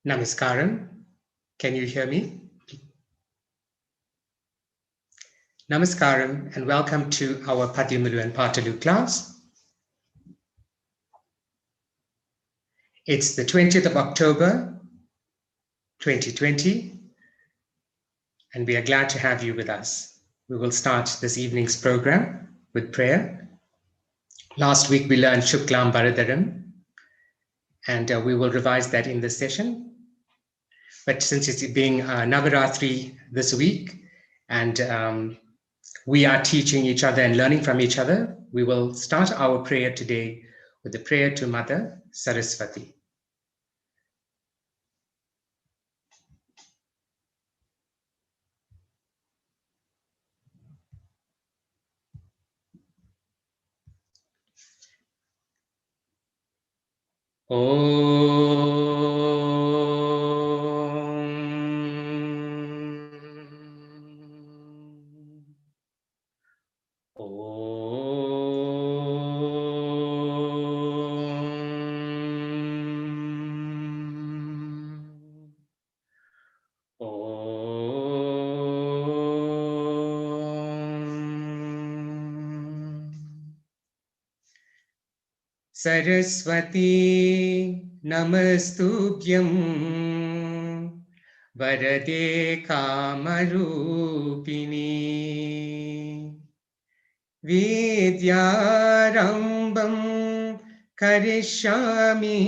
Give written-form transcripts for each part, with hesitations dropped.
Namaskaram. Can you hear me? Namaskaram and welcome to our Padhyamulu and Paatalu class. It's the 20th of October, 2020, and we are glad to have you with us. We will start this evening's program with prayer. Last week we learned Shuklam Bharadaram, and we will revise that in this session. But since it's being Navaratri this week, and we are teaching each other and learning from each other, we will start our prayer today with the prayer to Mother Saraswati. Saraswati Namastubhyam Varade Kamarupini Vidyarambam Karishyami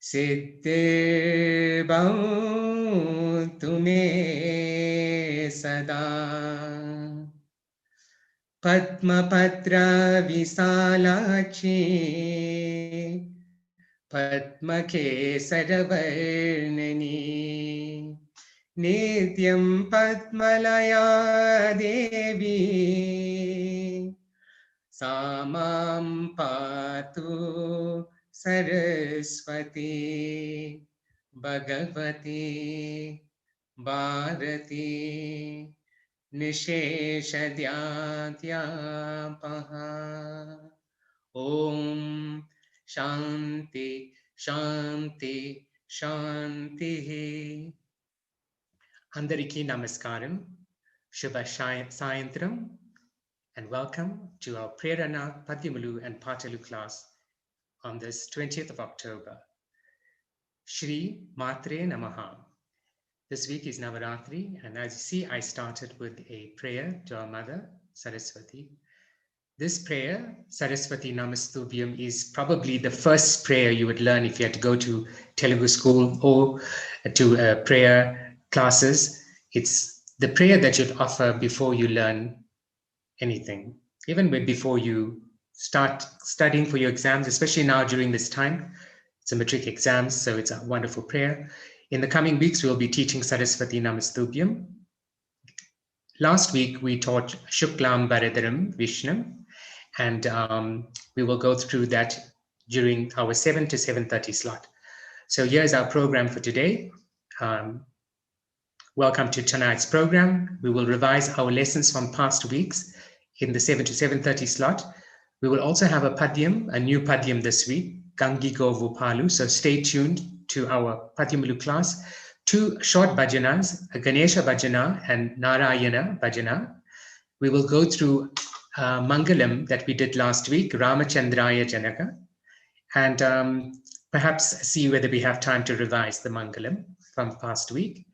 Siddhibhavtu me sada Padmapatra Visalachi Padmake Saravarnani Nityam Padmalaya Devi Samam Patu Saraswati Bhagavati Bharati Nisheshadhyatyapaha Om Shanti Shanti Shanti. Andariki Namaskaram, Shubha Sayantram, and welcome to our Prerana, Padhyamulu and Paatalu class on this 20th of October. Shri Matre Namaha. This week is Navaratri, and as you see, I started with a prayer to our Mother, Saraswati. This prayer, Saraswati Namastubhyam, is probably the first prayer you would learn if you had to go to Telugu school or to prayer classes. It's the prayer that you'd offer before you learn anything, even before you start studying for your exams, especially now during this time. It's a matric exams, so it's a wonderful prayer. In the coming weeks, we'll be teaching Saraswati Namastubhyam. Last week, we taught Shuklam Bharadaram Vishnam, and we will go through that during our 7 to 7:30 slot. So here's our program for today. Welcome to tonight's program. We will revise our lessons from past weeks in the 7 to 7:30 slot. We will also have a Padhyam, a new Padhyam this week, Gangi Govu Palu. So stay tuned to our Padhyamulu class. 2 short bhajanas, a Ganesha bhajana and Narayana bhajana. We will go through Mangalam that we did last week, Ramachandraya Janaka, and perhaps see whether we have time to revise the Mangalam from past week.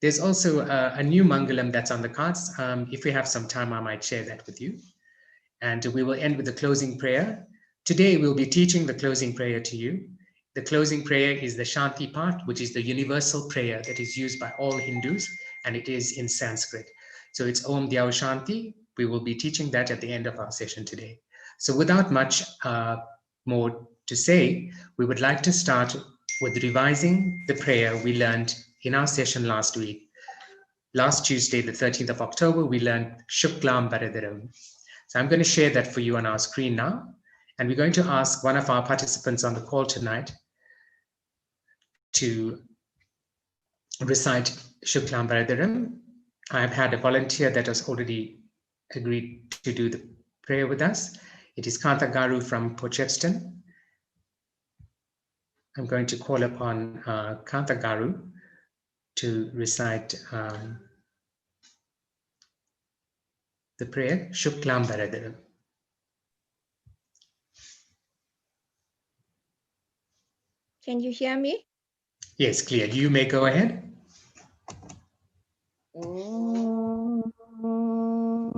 There's also a new Mangalam that's on the cards. If we have some time, I might share that with you. And we will end with the closing prayer. Today, we'll be teaching the closing prayer to you. The closing prayer is the Shanti part, which is the universal prayer that is used by all Hindus, and it is in Sanskrit. So it's Om Dhyau Shanti. We will be teaching that at the end of our session today. So without much more to say, we would like to start with revising the prayer we learned in our session last week. Last Tuesday, the 13th of October, we learned Shuklam Bharadaram. So I'm going to share that for you on our screen now. And we're going to ask one of our participants on the call tonight to recite Shuklam Bharadaram. I've had a volunteer that has already agreed to do the prayer with us. It is Kanta Garu from Porchepston. I'm going to call upon Kantagaru to recite the prayer, Shuklam Bharadaram. Can you hear me? Yes, clear. You may go ahead. Om. Om.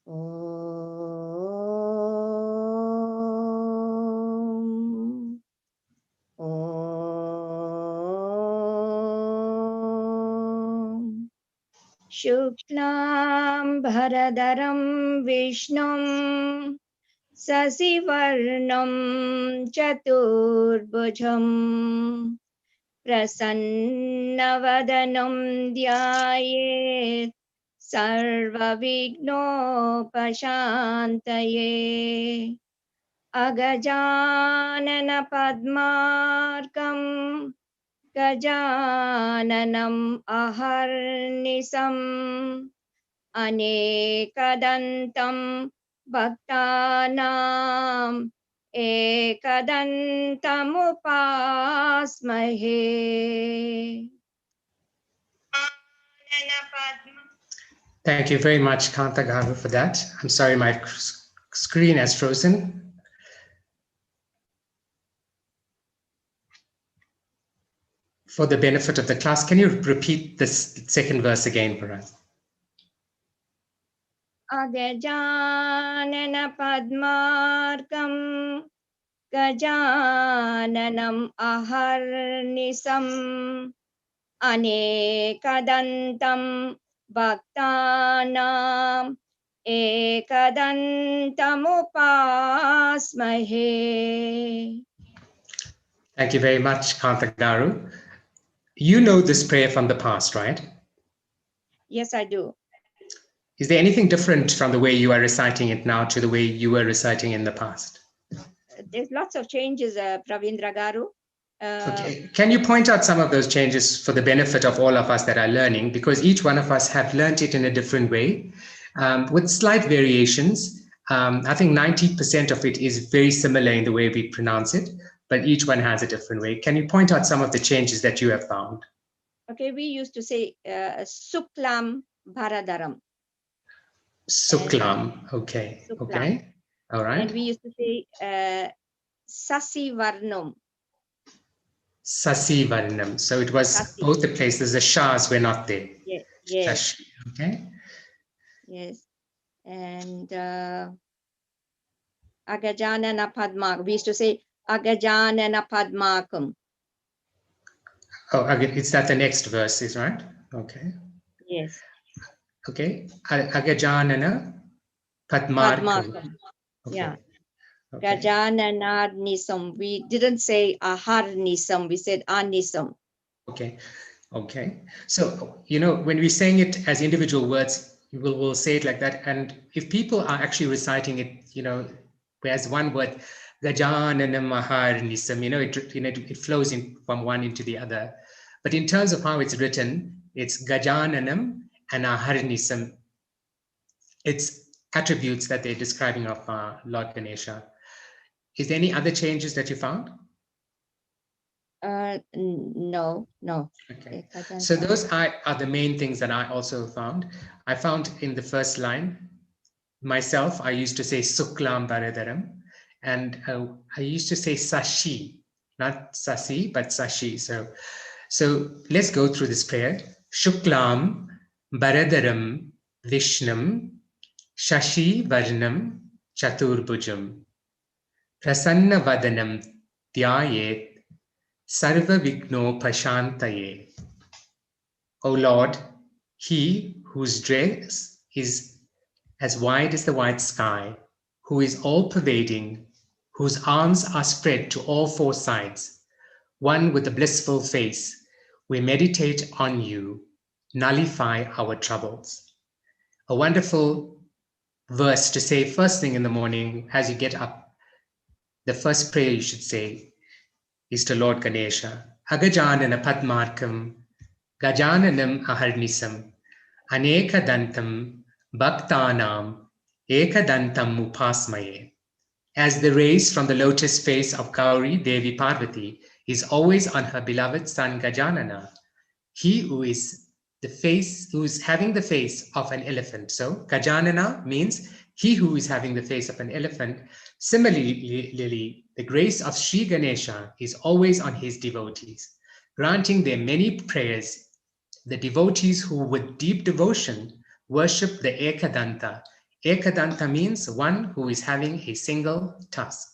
Om. Shuklam Bharadaram Vishnum Sasivarnam Chaturbhujam Prasannavadanam Dhyayet Sarvavighnopashantaye Agajanana Padmarkam Gajananam Aharnisam Anekadantam Bhaktanam Ekadantamupasmahe. Thank you very much, Kantagaru, for that. I'm sorry, my screen has frozen. For the benefit of the class, can you repeat this second verse again for us? Agajanana Padmarkam Gajananam Aharnisam Anekadantam Bhaktanam Ekadantamupasmahe. Thank you very much, Kantagaru. You know this prayer from the past, right? Yes, I do. Is there anything different from the way you are reciting it now to the way you were reciting in the past? There's lots of changes, Pravindra Garu. Okay. Can you point out some of those changes for the benefit of all of us that are learning? Because each one of us have learned it in a different way, with slight variations. I think 90% of it is very similar in the way we pronounce it, but each one has a different way. Can you point out some of the changes that you have found? Okay, we used to say Suklam Bharadaram. Suklam. Okay. Suklam. Okay. All right. And we used to say Sasi Varnam. Sasi Varnam. So it was Sasi. both the places, the shahs were not there. Yeah, yes. Shashi. Okay. Yes. And Agajanana Padmak. We used to say Agajanana Padmakam. Oh, again, is that the next verse, is right? Okay. Yes. Okay. Agajanana Padmarkam. Okay. Yeah. Okay. Gajanana Nisam. We didn't say Ahar Nisam. We said Anisam. Okay. Okay. So, you know, when we're saying it as individual words, we'll say it like that. And if people are actually reciting it, you know, whereas one word, Gajanana Maharnisam, it flows in from one into the other. But in terms of how it's written, it's Gajananam and Aharnisam. It's attributes that they're describing of Lord Ganesha. Is there any other changes that you found? No. Okay. So those are the main things that I also found. I found in the first line, myself, I used to say Suklam Bharadaram, and I used to say Sashi, not Sasi, but Sashi. So let's go through this prayer. Shuklam Bharadaram Vishnam Shashi Varnam Chaturbhujam Prasanna Vadanam Dhyayet Sarva Vigno Pashantaye. O Lord, he whose dress is as wide as the white sky, who is all-pervading, whose arms are spread to all four sides, one with a blissful face, we meditate on you, nullify our troubles. A wonderful verse to say first thing in the morning as you get up. The first prayer you should say is to Lord Ganesha. Agajanana Padmarkam, Gajananam Aharnisam, Aneka Dantam Bhaktanam Ekadantam Upasmaye. As the rays from the lotus face of Gauri Devi Parvati is always on her beloved son Gajanana, he who is having the face of an elephant. So Gajanana means he who is having the face of an elephant. Similarly, the grace of Sri Ganesha is always on his devotees, granting them many prayers. The devotees who with deep devotion worship the Ekadanta. Ekadanta means one who is having a single tusk.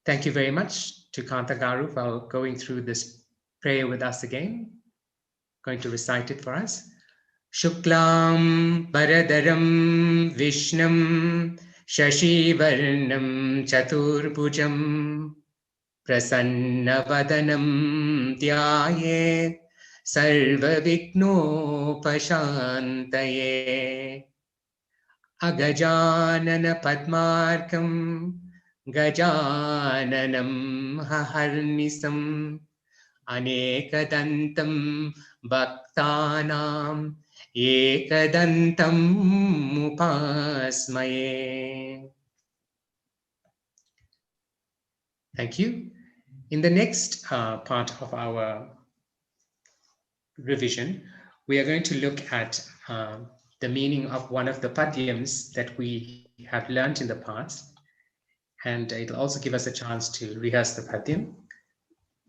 Thank you very much to Kanta Garu for going through this prayer with us again. Going to recite it for us. Shuklam Paradaram Vishnam Shashivarnam Chaturbhujam Prasannavadanam Dhyayet Sarvavighnopashantaye Agajanana Padmarkam Gajananam Haharnisam Anekadantam Bhaktanam Ekadantam Upasmaye. Thank you. In the next part of our revision, we are going to look at the meaning of one of the padyams that we have learned in the past, and it'll also give us a chance to rehearse the padyam.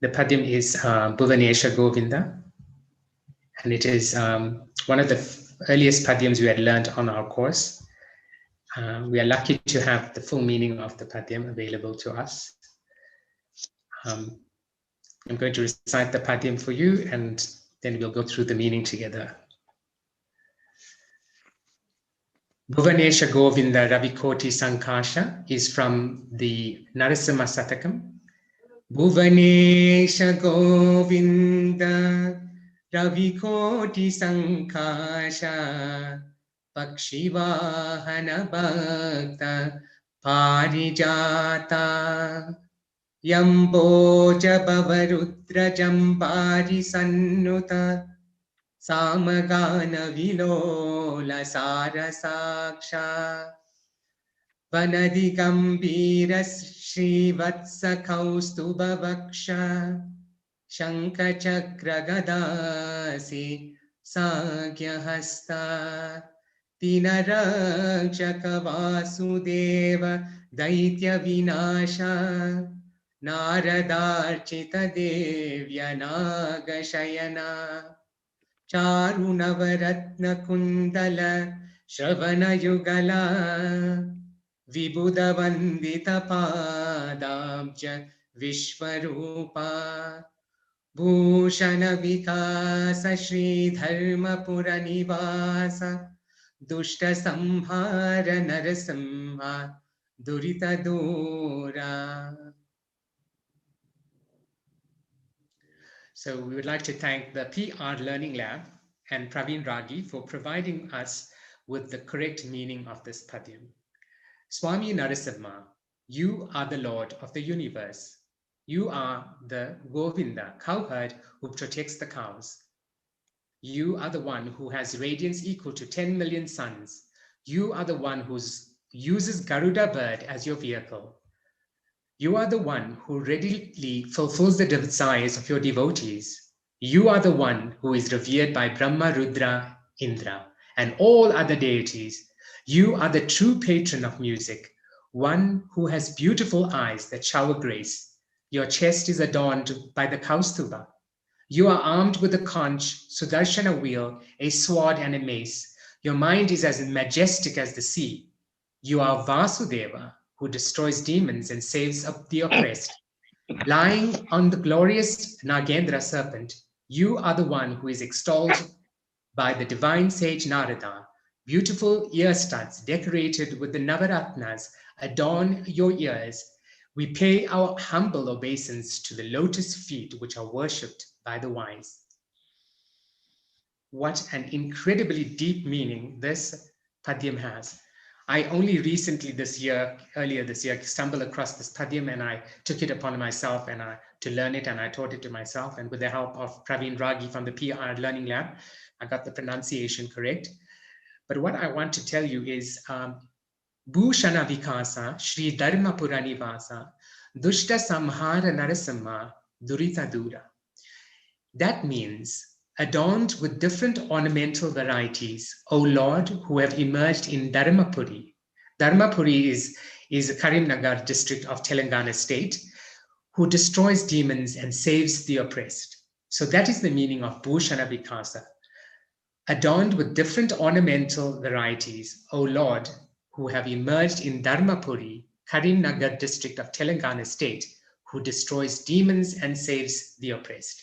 The padyam is Bhuvanesha Govinda, and it is one of the earliest padyams we had learned on our course. We are lucky to have the full meaning of the padyam available to us. I'm going to recite the padyam for you, and then we'll go through the meaning together. Bhuvanesha Govinda Ravikoti Sankasha is from the Narasimha Satakam. Bhuvanesha Govinda Ravikoti Sankasha Pakshivahana Bhakta Parijata Yamboja Bhavarudra Jambari Sannuta Samagana Vilola Sarasaksha Vanadi Gambira Srivatsa Kaustuba Vaksha Shanka Chakra Gadasi Sagya Hasta Dinarakshaka Vasudeva Daitya Vinasha Naradarchita Devya Nagashayana Charunavaratna Kundala Shravana Yugala Vibhuda Vandita Padabja Vishwarupa Bhushana Vikasa Shri Dharma Puranivasa Dushta Samhara Narasimha Durita Dura. So we would like to thank the PR Learning Lab and Praveen Ragi for providing us with the correct meaning of this padyam. Swami Narasimha, you are the Lord of the universe. You are the Govinda, cowherd who protects the cows. You are the one who has radiance equal to 10 million suns. You are the one who uses Garuda bird as your vehicle. You are the one who readily fulfills the desires of your devotees. You are the one who is revered by Brahma, Rudra, Indra, and all other deities. You are the true patron of music, one who has beautiful eyes that shower grace. Your chest is adorned by the Kaustuba. You are armed with a conch, Sudarshana wheel, a sword, and a mace. Your mind is as majestic as the sea. You are Vasudeva, who destroys demons and saves up the oppressed. Lying on the glorious Nagendra serpent, you are the one who is extolled by the divine sage Narada. Beautiful ear studs decorated with the Navaratnas adorn your ears. We pay our humble obeisance to the lotus feet which are worshipped by the wise. What an incredibly deep meaning this padyam has. I only recently earlier this year, stumbled across this padyam, and I took it upon myself to learn it, and I taught it to myself. And with the help of Praveen Ragi from the PR Learning Lab, I got the pronunciation correct. But what I want to tell you is Bhushana Vikasa Shri Dharma Puranivasa Dushta Samhara Narasimha Durita Dura. That means, adorned with different ornamental varieties, O Lord, who have emerged in Dharmapuri. Dharmapuri is Karimnagar district of Telangana state, who destroys demons and saves the oppressed. So that is the meaning of Bhushana Vikasa. Adorned with different ornamental varieties, O Lord, who have emerged in Dharmapuri, Karimnagar district of Telangana state, who destroys demons and saves the oppressed.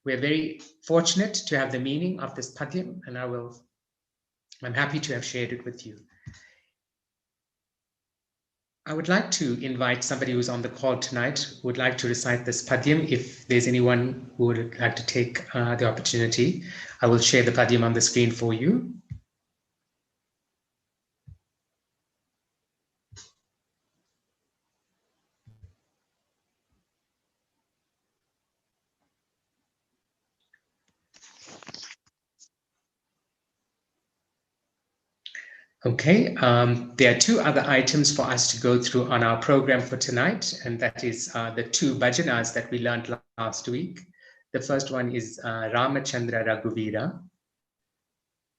We're very fortunate to have the meaning of this Padhyam, and I'm happy to have shared it with you. I would like to invite somebody who's on the call tonight who would like to recite this Padhyam. If there's anyone who would like to take the opportunity, I will share the Padhyam on the screen for you. Okay, there are two other items for us to go through on our program for tonight, and that is the two bhajanas that we learned last week. The first one is Ramachandra Raghuvira.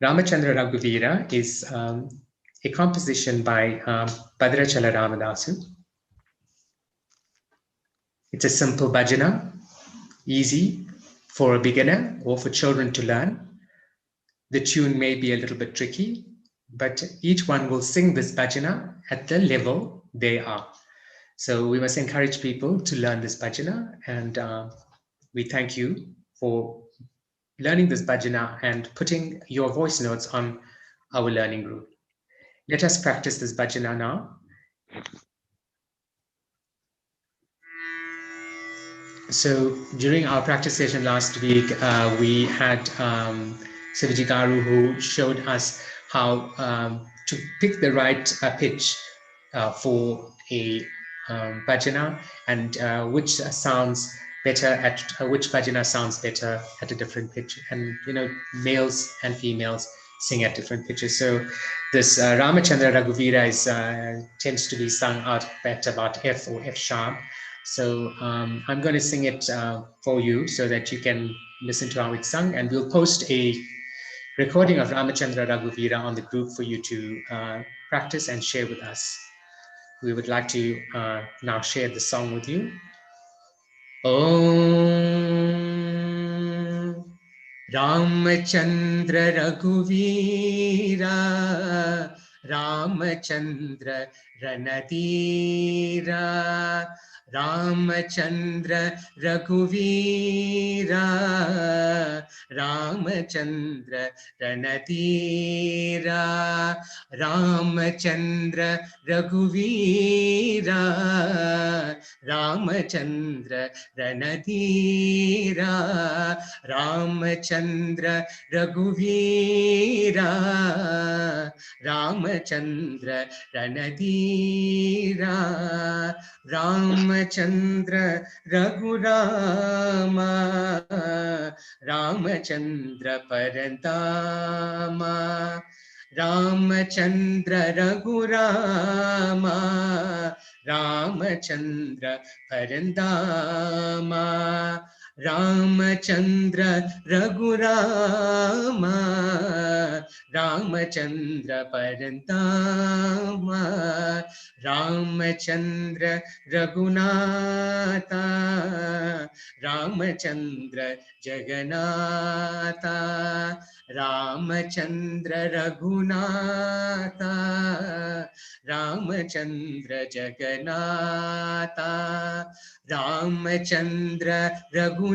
Ramachandra Raghuvira is a composition by Bhadrachala Ramadasu. It's a simple bhajana, easy for a beginner or for children to learn. The tune may be a little bit tricky, but each one will sing this bhajana at the level they are. So we must encourage people to learn this bhajana, and we thank you for learning this bhajana and putting your voice notes on our learning group. Let us practice this bhajana now. So during our practice session last week, we had Sivaji Garu who showed us how to pick the right pitch for a bhajana, and which sounds better at which bhajana sounds better at a different pitch. And males and females sing at different pitches. So this Ramachandra Raghuvira tends to be sung out at about F or F sharp. So I'm going to sing it for you so that you can listen to how it's sung, and we'll post a recording of Ramachandra Raghuvira on the group for you to practice and share with us. We would like to now share the song with you. Om Ramachandra Raghuvira Ramachandra Ranadira Ramachandra Raghuvira Ramachandra Ranadira Ramachandra Raghuvira Ramachandra Ranadira Ramachandra Raghuvira Ramachandra Ranadira Ramachandra Raghurama Ramachandra Parantama Ramachandra Raghurama Ramachandra Parantama Ramachandra Raghurama Ramachandra Parantama Ramachandra Raghunatha Ramachandra Jagannatha Ramachandra Raghunatha Ramachandra Jagannatha Ramachandra Raghunatha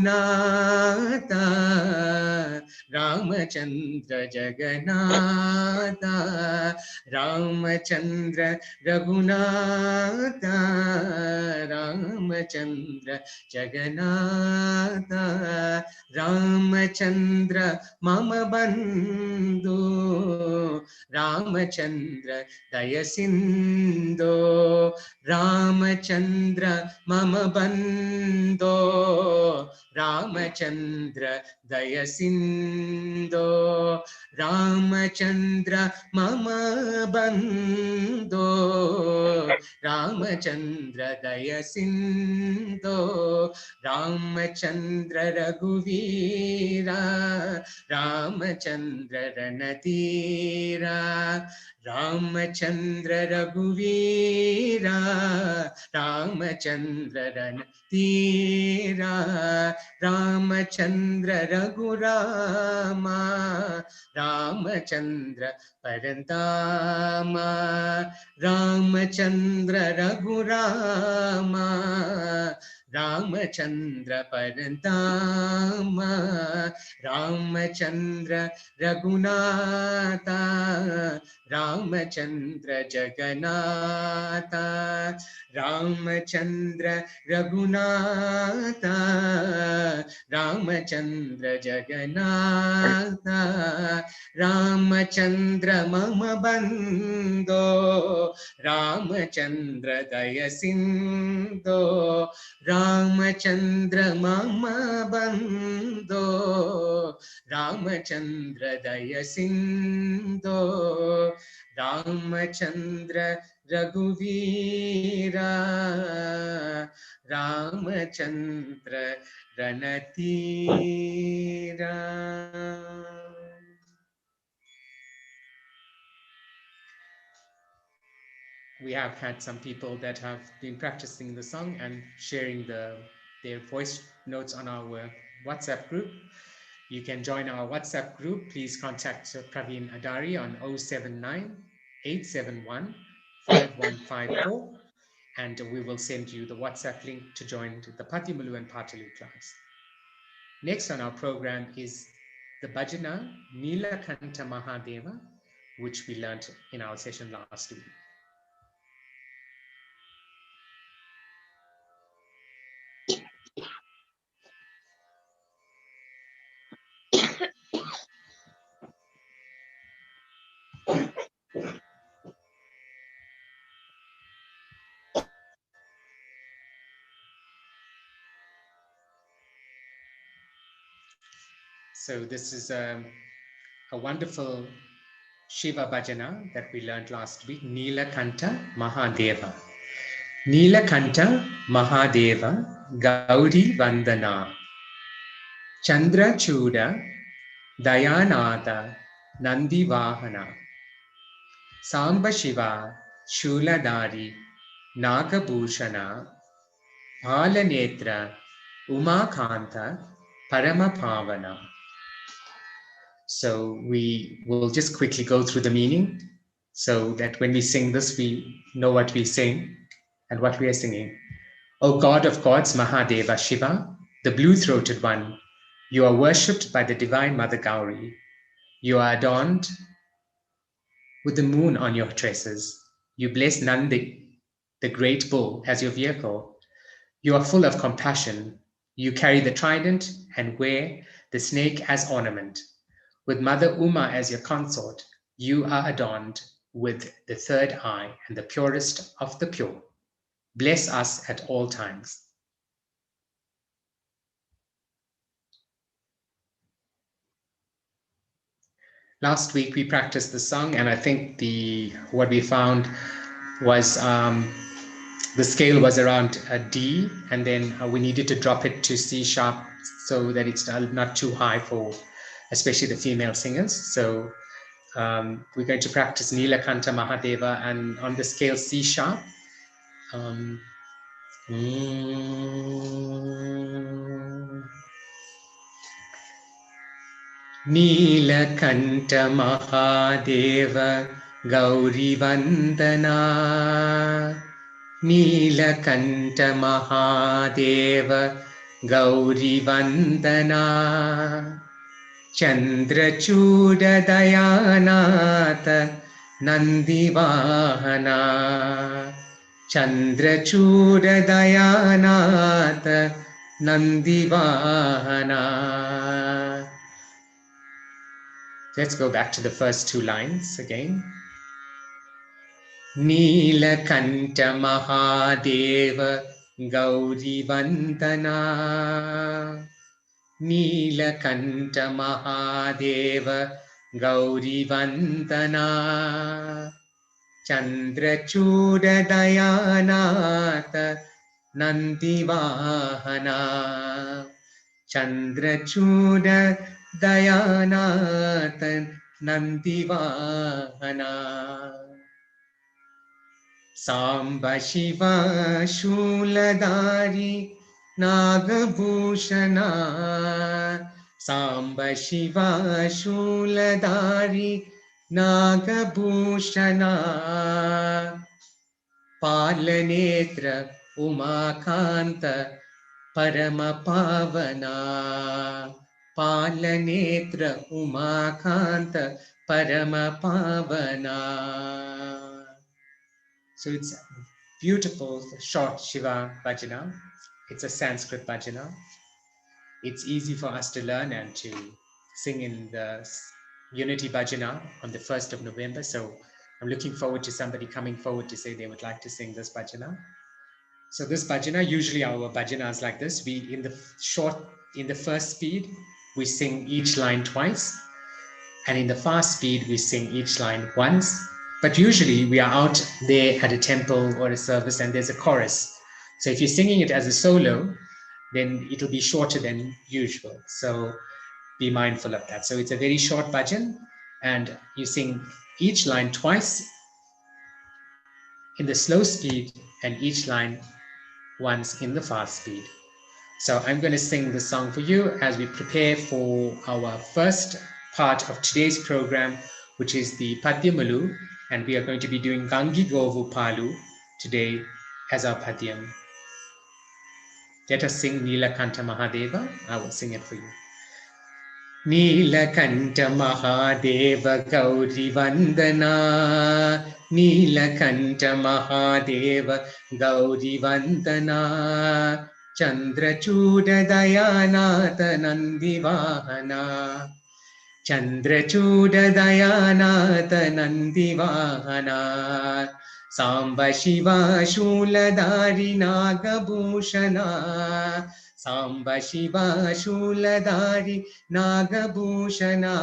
Ramachandra Jagannatha Ramachandra Raghunatha Ramachandra Jagannatha, Ramachandra Mama Bandhu, Ramachandra Dayasindo, Ramachandra Mama Bandho, Ramachandra Dayasindo, Ramachandra Mama Bandho, Ramachandra Dayasindo, Ramachandra Raghuvira, Ramachandra Ranatira, Ramachandra Raghuvira, Ramachandra Ranatira, Ramachandra Raghurama, Ramachandra Parantama, Ramachandra Raghurama, Ramachandra Parantama, Ramachandra Raghunatha, Ramachandra Jagannatha, Ramachandra Raghunatha, Ramachandra Jagannatha, Ramachandra Mama Bandho, Ramachandra Dayasindo, Ramachandra Mama Bandho, Ramachandra Dayasindo, Ramachandra Raghuvira, Ramachandra Ranatira. We have had some people that have been practicing the song and sharing their voice notes on our WhatsApp group. You can join our WhatsApp group. Please contact Praveen Adari on 079 871 5154, and we will send you the WhatsApp link to join the Padhyamulu and Paatalu class. Next on our program is the Bhajana Nilakanta Mahadeva, which we learned in our session last week. So this is a wonderful Shiva Bhajana that we learned last week, Nilakanta Mahadeva. Nilakanta Mahadeva Gauri Vandana Chandra Chuda Dayanatha Nandi Vahana Samba Shiva Shuladari Nagabhushana Bhalanetra Umakanta Paramapavana. So we will just quickly go through the meaning so that when we sing this, we know what we sing and what we are singing. O God of gods, Mahadeva Shiva, the blue-throated one, you are worshipped by the divine Mother Gauri. You are adorned with the moon on your tresses. You bless Nandi, the great bull, as your vehicle. You are full of compassion. You carry the trident and wear the snake as ornament. With Mother Uma as your consort, you are adorned with the third eye and the purest of the pure. Bless us at all times. Last week we practiced the song, and I think what we found was the scale was around a D, and then we needed to drop it to C sharp so that it's not too high for especially the female singers. So we're going to practice Nilakanta Mahadeva, and on the scale C sharp. Nilakanta Mahadeva Gauri Vandana Nilakanta Mahadeva Gauri Vandana Chandra Chuda Dayanatha Nandi Vahana Chandrachuda Dayanata Nandivahana. Let's go back to the first two lines again. Neelakanta Mahadeva Gauri Vandana. Neelakanta Mahadeva Gauri Vandana. Chandrachuda Dayanata Nandivahana. Chandrachuda Dayanata Nandivahana. Samba Shiva Shuladari Nagabhushana. Samba Shiva Shuladari Nagabhushana. Palanetra Umakanta Paramapavana. Palanetra Umakanta Paramapavana. So it's a beautiful, short Shiva bhajana. It's a Sanskrit bhajana. It's easy for us to learn and to sing in the Unity bhajana on the 1st of November. So I'm looking forward to somebody coming forward to say they would like to sing this bhajana. So this bhajana, usually our bhajana is like this. We, in the first speed, we sing each line twice. And in the fast speed, we sing each line once. But usually we are out there at a temple or a service and there's a chorus. So if you're singing it as a solo, then it'll be shorter than usual. So be mindful of that. So it's a very short bhajan and you sing each line twice in the slow speed and each line once in the fast speed. So I'm going to sing the song for you as we prepare for our first part of today's program, which is the Padhyamulu, and we are going to be doing Gangi Govu Palu today as our Padhyam. Let us sing Neelakanta Mahadeva. I will sing it for you. Neelakanta Mahadeva Gauri Vandana. Neelakanta Mahadeva Gauri Vandana. Chandrachuda Dayanata Nandivahana. Chandrachuda Dayanata Nandivahana. Samba Shiva Shuladari Nagabhushana. Samba Shiva Shuladari Nagabhushana.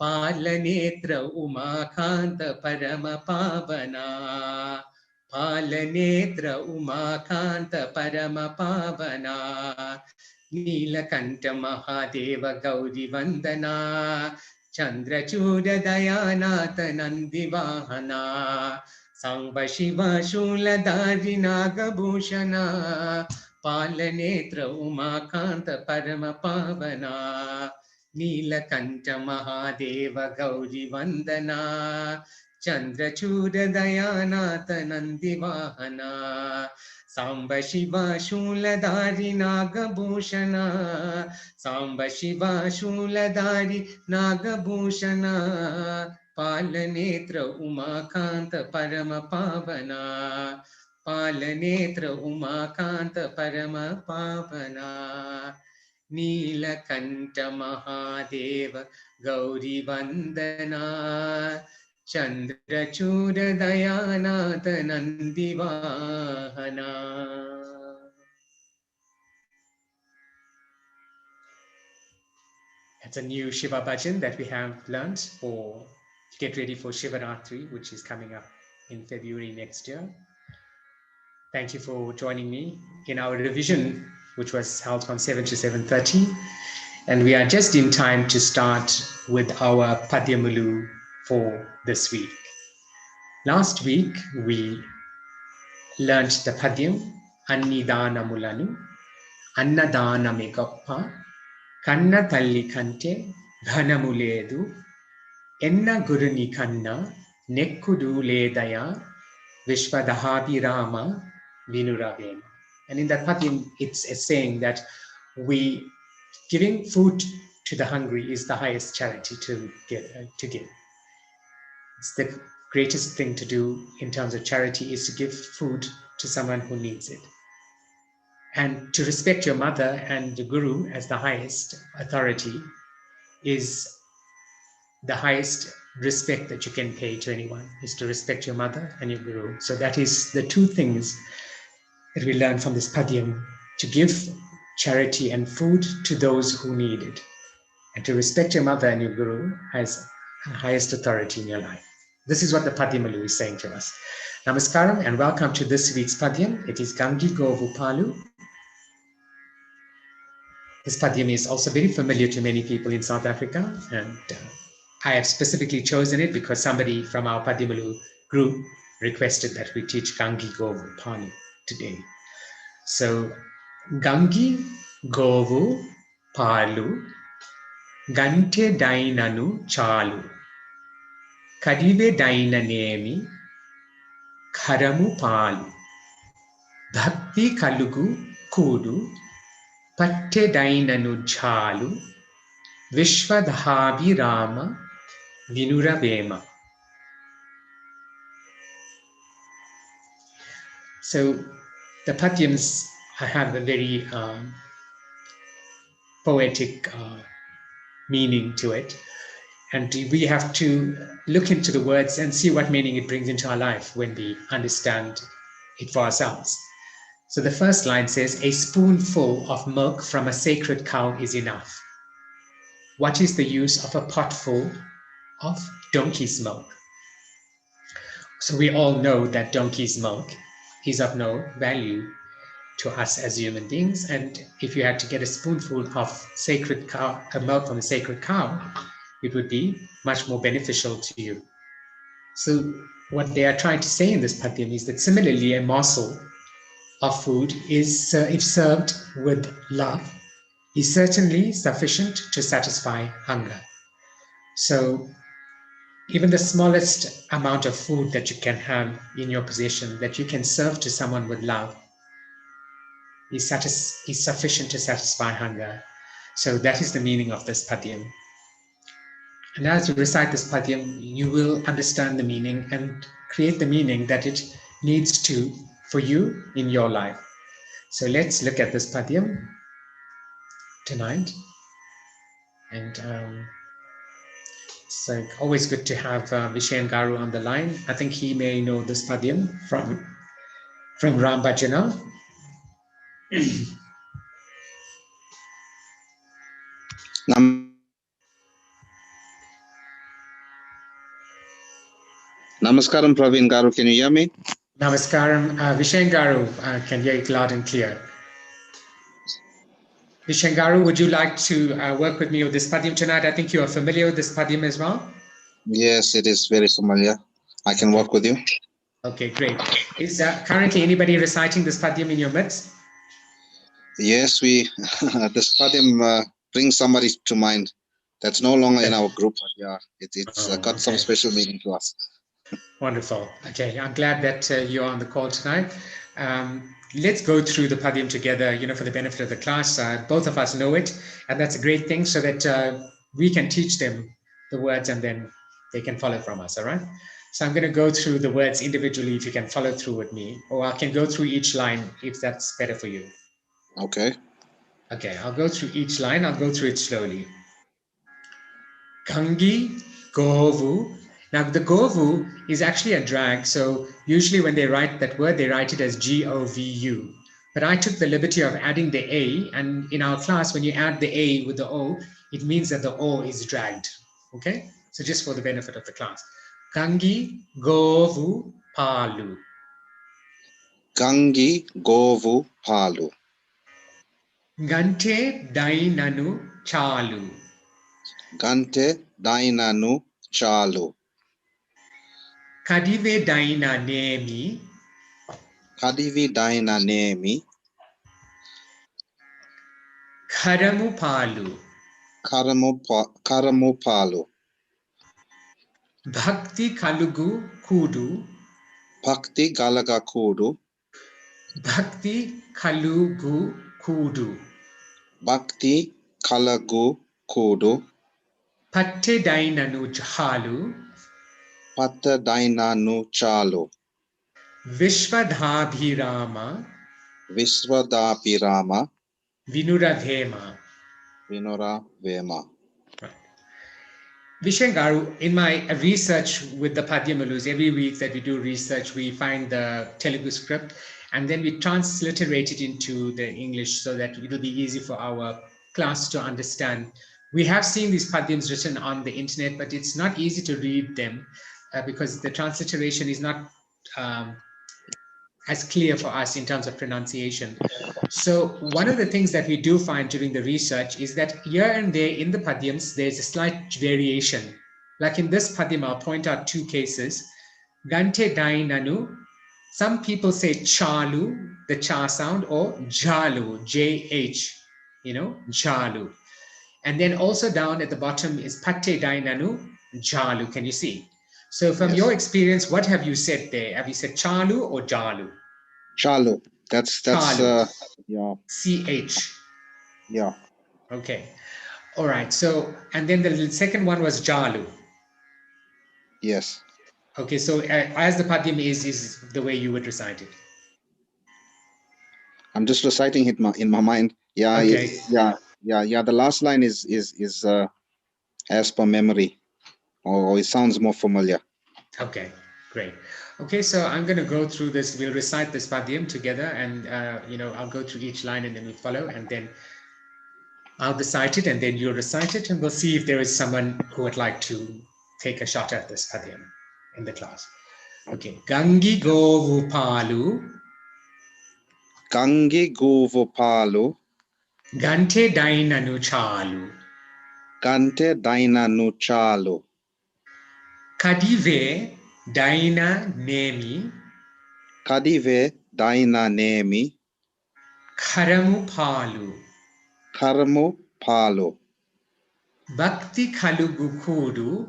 Palanetra Umakanta Paramapavana. Palanetra Umakanta Paramapavana. Neelakanta Mahadeva Gauri Vandana. Chandrachuda Dayanata Nandivahana. Samba Shiva Shuladari Nagabhushana. Palanetra Umakanta Paramapavana. Neelakanta Mahadeva Gauri Vandana. Chandrachuda Dayanata Nandivahana. Samba Shiva Shuladari Nagabhushana. Samba Shiva Shuladari Nagabhushana. Palanetra Umakanta Paramapavana. Palanetra Umakanta Paramapavana. Neelakanta Mahadeva Gauri Vandana. Chandrachuda Dayanata Nandivahana. That's a new Shiva bhajan that we have learned to get ready for Shivaratri, which is coming up in February next year. Thank you for joining me in our revision, which was held from 7 to 7:30. And we are just in time to start with our Padhyamulu for this week. Last week, we learned the Padhyam, Annidana Mulanu, Annadana Megappa, Kanna Talli Kante, Ghanamuledu, Enna Guruni Kanna, Nekkudu Ledaya, Vishwadahabi Rama, Vinuravena. And in that Padhyam, it's saying that giving food to the hungry is the highest charity to give. It's the greatest thing to do in terms of charity is to give food to someone who needs it. And to respect your mother and the guru as the highest authority is the highest respect that you can pay to anyone, is to respect your mother and your guru. So that is the two things that we learn from this Padhyam, to give charity and food to those who need it, and to respect your mother and your guru as the highest authority in your life. This is what the Padhyamulu is saying to us. Namaskaram and welcome to this week's Padhyam. It is Gangi Govu Palu. This Padhyam is also very familiar to many people in South Africa, and I have specifically chosen it because somebody from our Padhyamulu group requested that we teach Gangi Govu Palu today. So, Gangi Govu Palu, Gante Dainanu Chalu, Kadive Dainanemi, Karamu Palu, Bhakti Kalugu Kudu, Patte Dainanu Chalu, Vishwadhavi Rama, Vinura Vema. So the Padhyams have a very poetic meaning to it. And we have to look into the words and see what meaning it brings into our life when we understand it for ourselves. So the first line says, a spoonful of milk from a sacred cow is enough. What is the use of a potful of donkey's milk? So we all know that donkey's milk is of no value to us as human beings. And if you had to get a spoonful of sacred cow, milk from a sacred cow, it would be much more beneficial to you. So what they are trying to say in this Padhyam is that similarly, a morsel of food is, if served with love, is certainly sufficient to satisfy hunger. So even the smallest amount of food that you can have in your possession, that you can serve to someone with love, is sufficient to satisfy hunger. So that is the meaning of this Padhyam. And as you recite this Padhyam, you will understand the meaning and create the meaning that it needs to for you in your life. So let's look at this Padhyam tonight. And it's always good to have Vishen Garu on the line. I think he may know this Padhyam from Ram Bhajana. Namaskaram, Praveen Garu. Can you hear me? Namaskaram. Vishen Garu can hear it loud and clear. Vishen Garu, would you like to work with me with this Padhyam tonight? I think you are familiar with this Padhyam as well. Yes, it is very familiar. I can work with you. Okay, great. Is currently anybody reciting this Padhyam in your midst? Yes, this Padhyam brings somebody to mind that's no longer in our group. Yeah, it's got some special meaning to us. Wonderful. Okay, I'm glad that you're on the call tonight. Let's go through the Padhyam together, for the benefit of the class. Both of us know it, and that's a great thing so that we can teach them the words and then they can follow from us, all right? So I'm going to go through the words individually if you can follow through with me, or I can go through each line if that's better for you. Okay. Okay, I'll go through each line. I'll go through it slowly. Gangi Govu. Now, the Govu is actually a drag. So usually when they write that word, they write it as G-O-V-U. But I took the liberty of adding the A. And in our class, when you add the A with the O, it means that the O is dragged. Okay? So just for the benefit of the class. Gangi Govu Palu. Gangi Govu Palu. Gante Dainanu Chalu. Gante Dainanu Chalu. Kadive Daina Nemi. Kadivi Daina Nemi. Karamu Palu. Karamu Palu. Bhakti Kalugu Kudu. Bhakti Galaga Kudu. Bhakti Kalugu Kudu. Bhakti Kalagu Kudu. Patte Dainanu Chalu. Patadainanu chalu. Vishwadhabhirama Viswadapirama Vinuradhema. Vinora Vema. Right. Vishengaru, in my research with the Padhyamulus, every week that we do research, we find the Telugu script and then we transliterate it into the English so that it will be easy for our class to understand. We have seen these Padhyams written on the internet, but it's not easy to read them because the transliteration is not as clear for us in terms of pronunciation. So one of the things that we do find during the research is that here and there in the Padhyams, there's a slight variation. Like in this Padhyam, I'll point out two cases. Gante Dainanu, some people say Chalu, the Cha sound, or Jalu, J-H, Jalu. And then also down at the bottom is Patte Dainanu, Jalu. Can you see? So from your experience, what have you said there? Have you said Chalu or Jalu? Chalu. That's Chalu. yeah. CH. Yeah. Okay. All right. So, and then the second one was Jalu. Yes. Okay. So as the Padhyam is the way you would recite it. I'm just reciting it in my mind. Yeah. Okay. Yeah. The last line is as per memory, or it sounds more familiar. Okay. Great. Okay. So I'm going to go through this. We'll recite this Padhyam together, and I'll go through each line, and then we follow, and then I'll recite it, and then you'll recite it, and we'll see if there is someone who would like to take a shot at this Padhyam in the class. Okay. Gangi Govu Palu. Gangi Govu Palu. Gante Dainanu Chalu. Gante Dainanu Chalu. Kadive Daina Nemi. Kadive Daina Nemi. Karamu Palu. Karamu Palu. Bhakti Kalugukudu.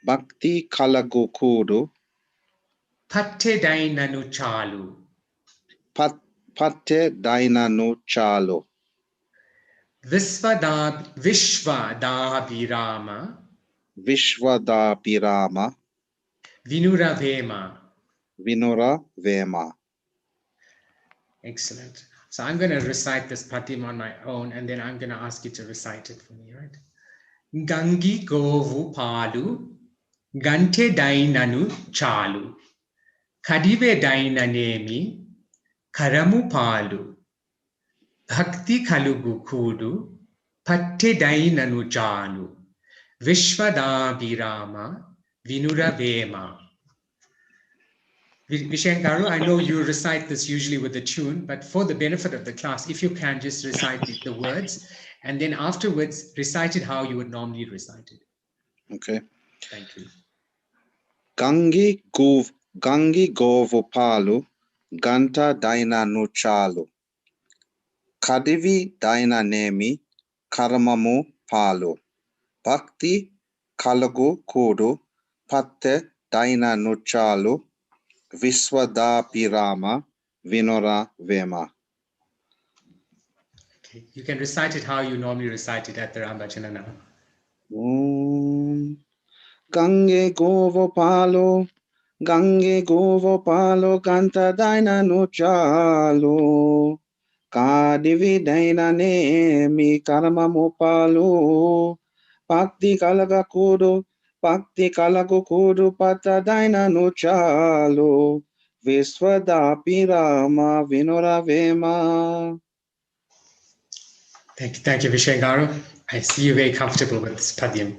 Bhakti Kalagukudu. Patte Dainanu Chalu. Patte Dainanu Chalu. Vishwadabhirama. Vishwadapirama. Vinuravema. Vinora Vema. Excellent. So I'm going to recite this Padhyam on my own, and then I'm going to ask you to recite it for me, right? Gangi Govu Palu. Gante Dainanu Chalu. Kadive Dainanemi. Karamu Palu. Bhakti Kalugu Kudu. Patte Dainanu Chalu. Vishwadabhirama. Vinuravema. Vishengaru, I know you recite this usually with the tune, but for the benefit of the class, if you can just recite the words, and then afterwards recite it how you would normally recite it. Okay. Thank you. Gangi Govu Palu. Ganta Dainanu Chalu. Kadivi Daina Nemi. Karamamu Palu. Bhakti Kalagu Kudu. Patte Dainanu Chalu. Viswadapirama. Vinora Vema. Okay, you can recite it how you normally recite it at the Rambachana now. Gange Govo Palo. Gange Govo Palo. Ganta Dainanu Chalu. Kadivi Daina Nemi. Karamamu Palu. Bhakti Kalaga Kudu. Bhakti Kalagu Kudu. Patta Dainanu Chalu. Viswadapirama Vinora Vema. Thank you, Vishengaru. I see you very comfortable with this Padhyam.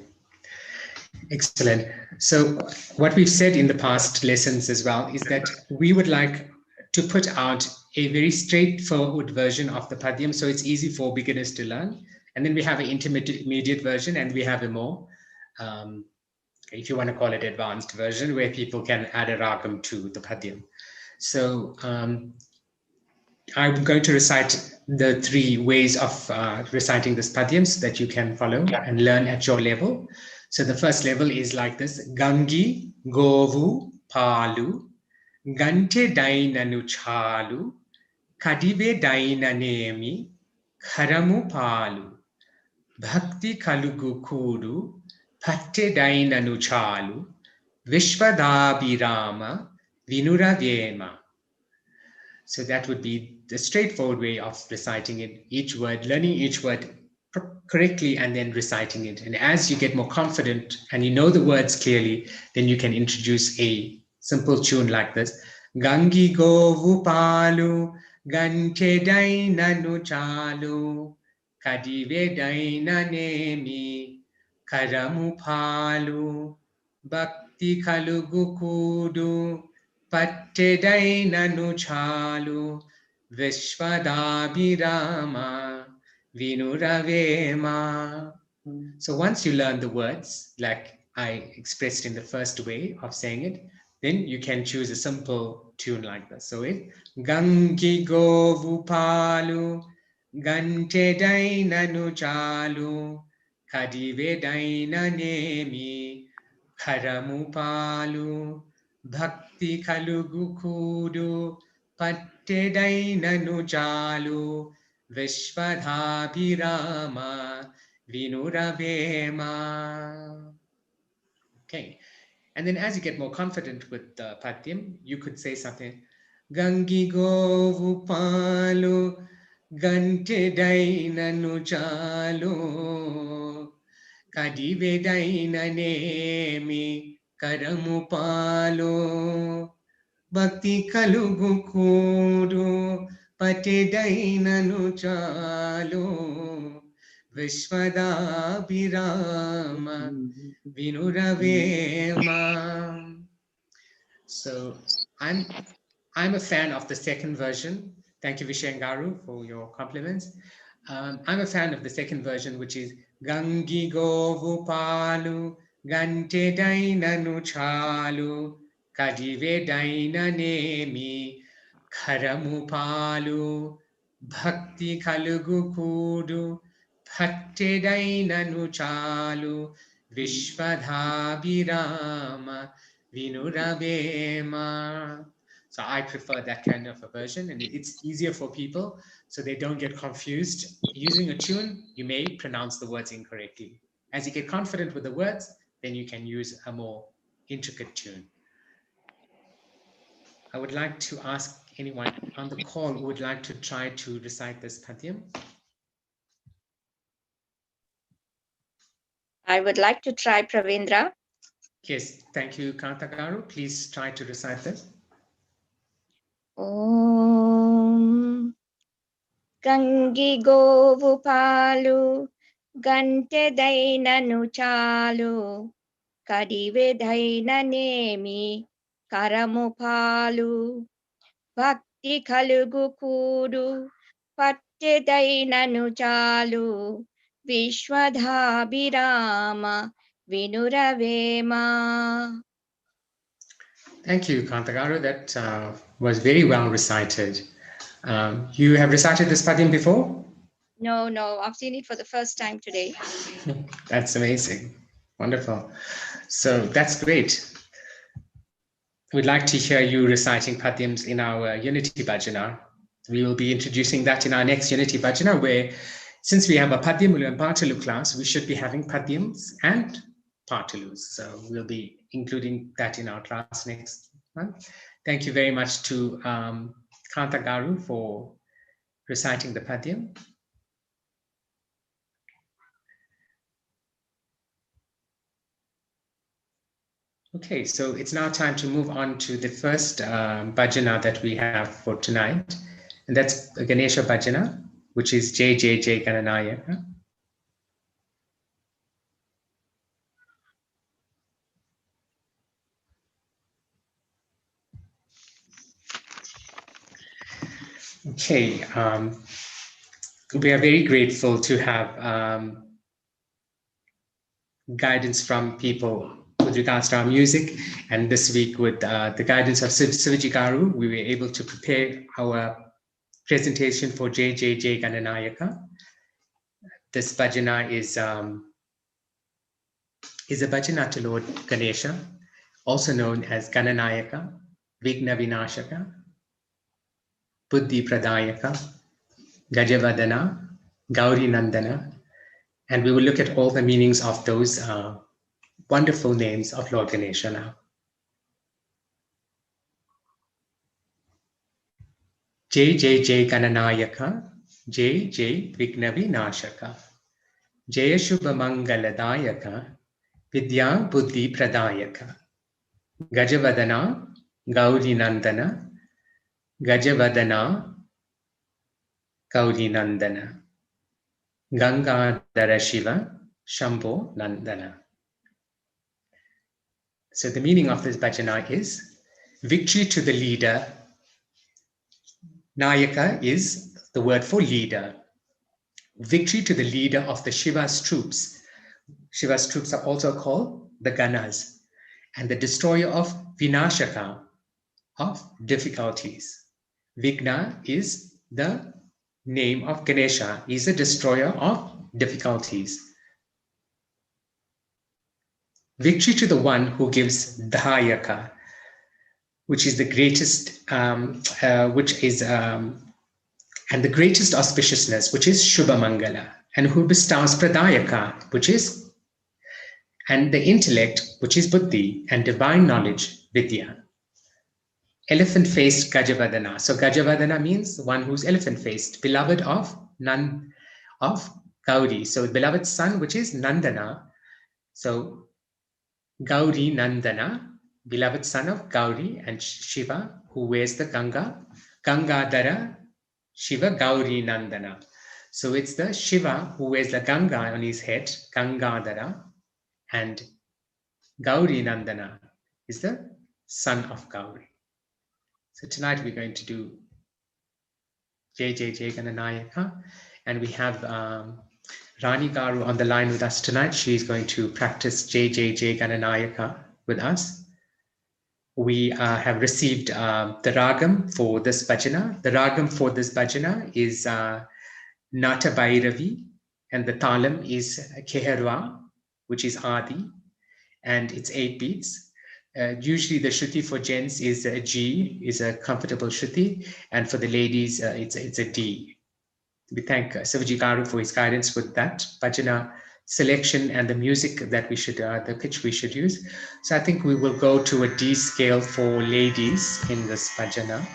Excellent. So what we've said in the past lessons as well is that we would like to put out a very straightforward version of the Padhyam so it's easy for beginners to learn. And then we have an intermediate version, and we have a more, if you want to call it, advanced version where people can add a ragam to the Padhyam. So I'm going to recite the three ways of reciting this Padhyam so that you can follow and learn at your level. So the first level is like this. Gangi Govu Palu. Gante Dainanu Chalu. Kadive Dainanemi. Karamu Palu. Bhakti Kalugu Kudu. Patte Dainanu Chalu. Vishwadabhirama Vinuravema. So that would be the straightforward way of reciting it, each word, learning each word correctly and then reciting it. And as you get more confident and you know the words clearly, then you can introduce a simple tune like this. Gangi Govu Palu, Gante Dainanu Chalu, Kadive Daina Nemi, Karamu Palu, Bhakti Kalugu Kudu, Patte Dainanu Chalu, Vishwadabhirama Vinuravema. So once you learn the words, like I expressed in the first way of saying it, then you can choose a simple tune like this. So it Gangi Govu Palu, Gante Dainanu Chalu, Kadive Daina Nemi, Karamu Palu, Bhakti Kalugu Kudu, Patte Dainanu Chalu, Vishwadabhirama Vinuravema. Okay, and then as you get more confident with the Padhyam, you could say something. Gangi Govu Palu, Gante Dainanu Chalu, Kadive Daina Nemi, Karamu Palu, Bhakti Kalugu Kudu, Pate Dainanu Chalu, Vishwadabhirama Vinuravema. So I'm a fan of the second version. Thank you, Vishengaru, for your compliments. I'm a fan of the second version, which is Gangi Govu Palu, Gante Dainanu Chalu, Kadive Daina Nemi, Karamu Palu, Bhakti Kalugu Kudu, Patte Dainanu Chalu, Vishwadabhirama Vinuravema. So I prefer that kind of a version, and it's easier for people so they don't get confused. Using a tune, you may pronounce the words incorrectly. As you get confident with the words, then you can use a more intricate tune. I would like to ask anyone on the call who would like to try to recite this Padhyam. I would like to try, Pravendra. Yes, thank you, Kantagaru. Please try to recite this. Om Gangi Govu Palu, Gante Dainanu Chalu, Kadive Daina Nemi, Karamu Palu, Bhakti Kalugu Kudu, Patte Dainanu Chalu, Vishwadabhirama Vinuravema. Thank you, Kantagaru. That was very well recited. You have recited this Padhyam before? No, I've seen it for the first time today. That's amazing. Wonderful. So that's great. We'd like to hear you reciting Padhyams in our Unity Bhajana. We will be introducing that in our next Unity Bhajana, where since we have a Padhyamulu and Paatalu class, we should be having Padhyams and Paatalus. So we'll be including that in our class next month. Thank you very much to Kantagaru for reciting the Padhyam. Okay, so it's now time to move on to the first bhajana that we have for tonight, and that's a Ganesha bhajana, which is Jai Jai Jai Gananayaka. Okay, we are very grateful to have guidance from people with regards to our music, and this week with the guidance of Sivaji Garu, we were able to prepare our presentation for Jai Jai Jai Gananayaka. This bhajana is a bhajana to Lord Ganesha, also known as Gananayaka, Vigna Vinashaka, Buddhi Pradayaka, Gajavadana, Gauri Nandana, and we will look at all the meanings of those wonderful names of Lord Ganesha now. Jai Jai Jai Gananayaka, Jai Jai Vigna Vinashaka, Jaya Shubha Mangaladayaka, Vidya Buddhi Pradayaka, Gajavadana, Gauri Nandana, Gajavadana, Gauri Nandana, Gangadhara Shiva, Shambho Nandana. So the meaning of this bhajana is victory to the leader. Nayaka is the word for leader. Victory to the leader of the Shiva's troops. Shiva's troops are also called the Ganas, and the destroyer of Vinashaka, of difficulties. Vigna is the name of Ganesha. He is a destroyer of difficulties. Victory to the one who gives Dhayaka, which is the greatest, and the greatest auspiciousness, which is Shubha Mangala, and who bestows Pradayaka, which is, and the intellect, which is Buddhi, and divine knowledge, Vidya. Elephant-faced Gajavadana. So Gajavadana means one who's elephant-faced, beloved of Gauri. So beloved son, which is Nandana. So Gauri Nandana, beloved son of Gauri and Shiva, who wears the Ganga. Gangadhara, Shiva, Gauri Nandana. So it's the Shiva who wears the Ganga on his head, Gangadhara, and Gauri Nandana is the son of Gauri. So tonight we're going to do Jai Jai Jai Gananayaka, and we have Rani Garu on the line with us tonight. She's going to practice Jai Jai Jai Gananayaka with us. We have received the ragam for this bhajana. The ragam for this bhajana is Nata Bhairavi, and the talam is Keharwa, which is Adi, and it's 8 beats. Usually the shruti for gents is a G, is a comfortable shruti, and for the ladies it's a D. We thank Sivaji Garu for his guidance with that bhajana selection and the music that we should, the pitch we should use. So I think we will go to a D scale for ladies in this bhajana.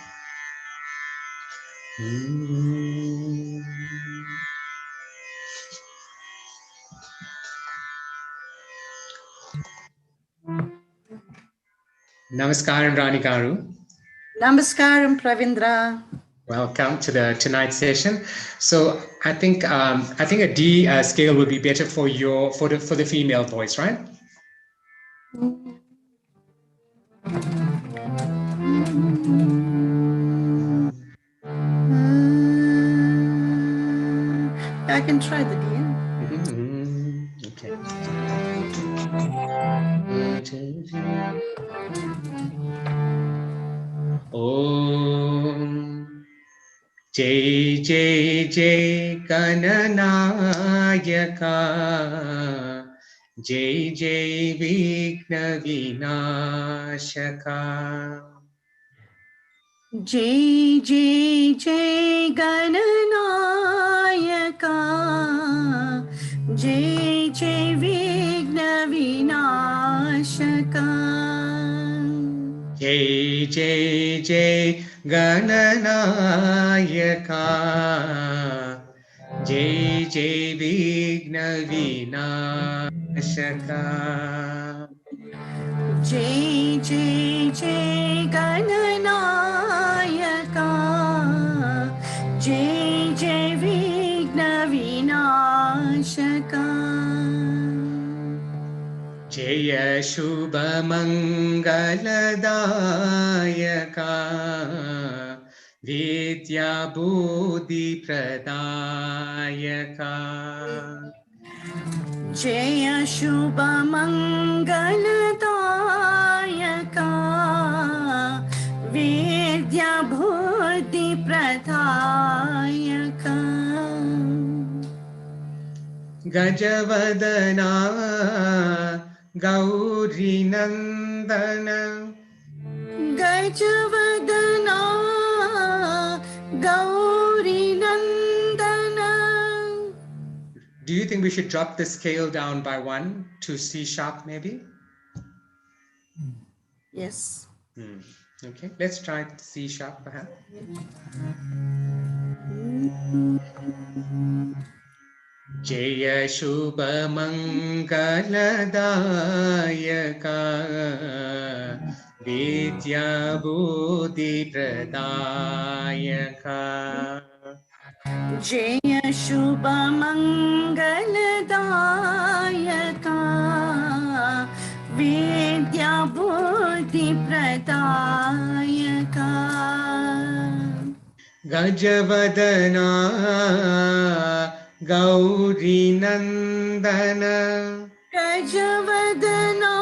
Namaskaram, Rani Garu. Namaskaram, Pravindra. Welcome to tonight's session. So I think a D scale would be better for the female voice, right? I can try the D. Okay. Om Jai Jai Jai Gananayaka, Jai Jai Vigna Vinashaka, Jai Jai Jai Gananayaka, Jai Jai Vigna Vinashaka, Jai Jai Jai Gananayaka, Jai Jai Vigna Vinashaka, Jai Jai Jai Gananayaka, Jai Jai Vigna Vinashaka, Jaya Shubha Mangaladayaka, Vidya Buddhi Pradayaka, Jaya Shubha Mangaladayaka, Vidya Buddhi Pradayaka, Gajavadana Gauri Nandana, Gajavadana Gauri Nandana. Do you think we should drop the scale down by 1 to C sharp maybe? Yes. Okay, let's try C sharp perhaps. Jaya Shubha Mangaladayaka Vidya Buddhi Pradayaka जय शुभ मंगलदायका विद्या बुद्धि प्रदायका Gajavadana Gauri Nandana गजवदना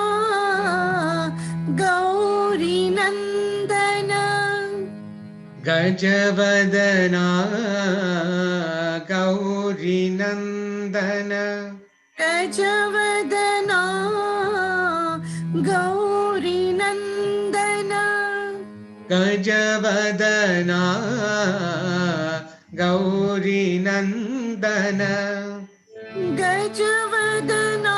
Gauri Nandana Gajavadana Gauri Nandana गजवदना Gauri Nandana Gajavadana Gauri Nandana गजवदना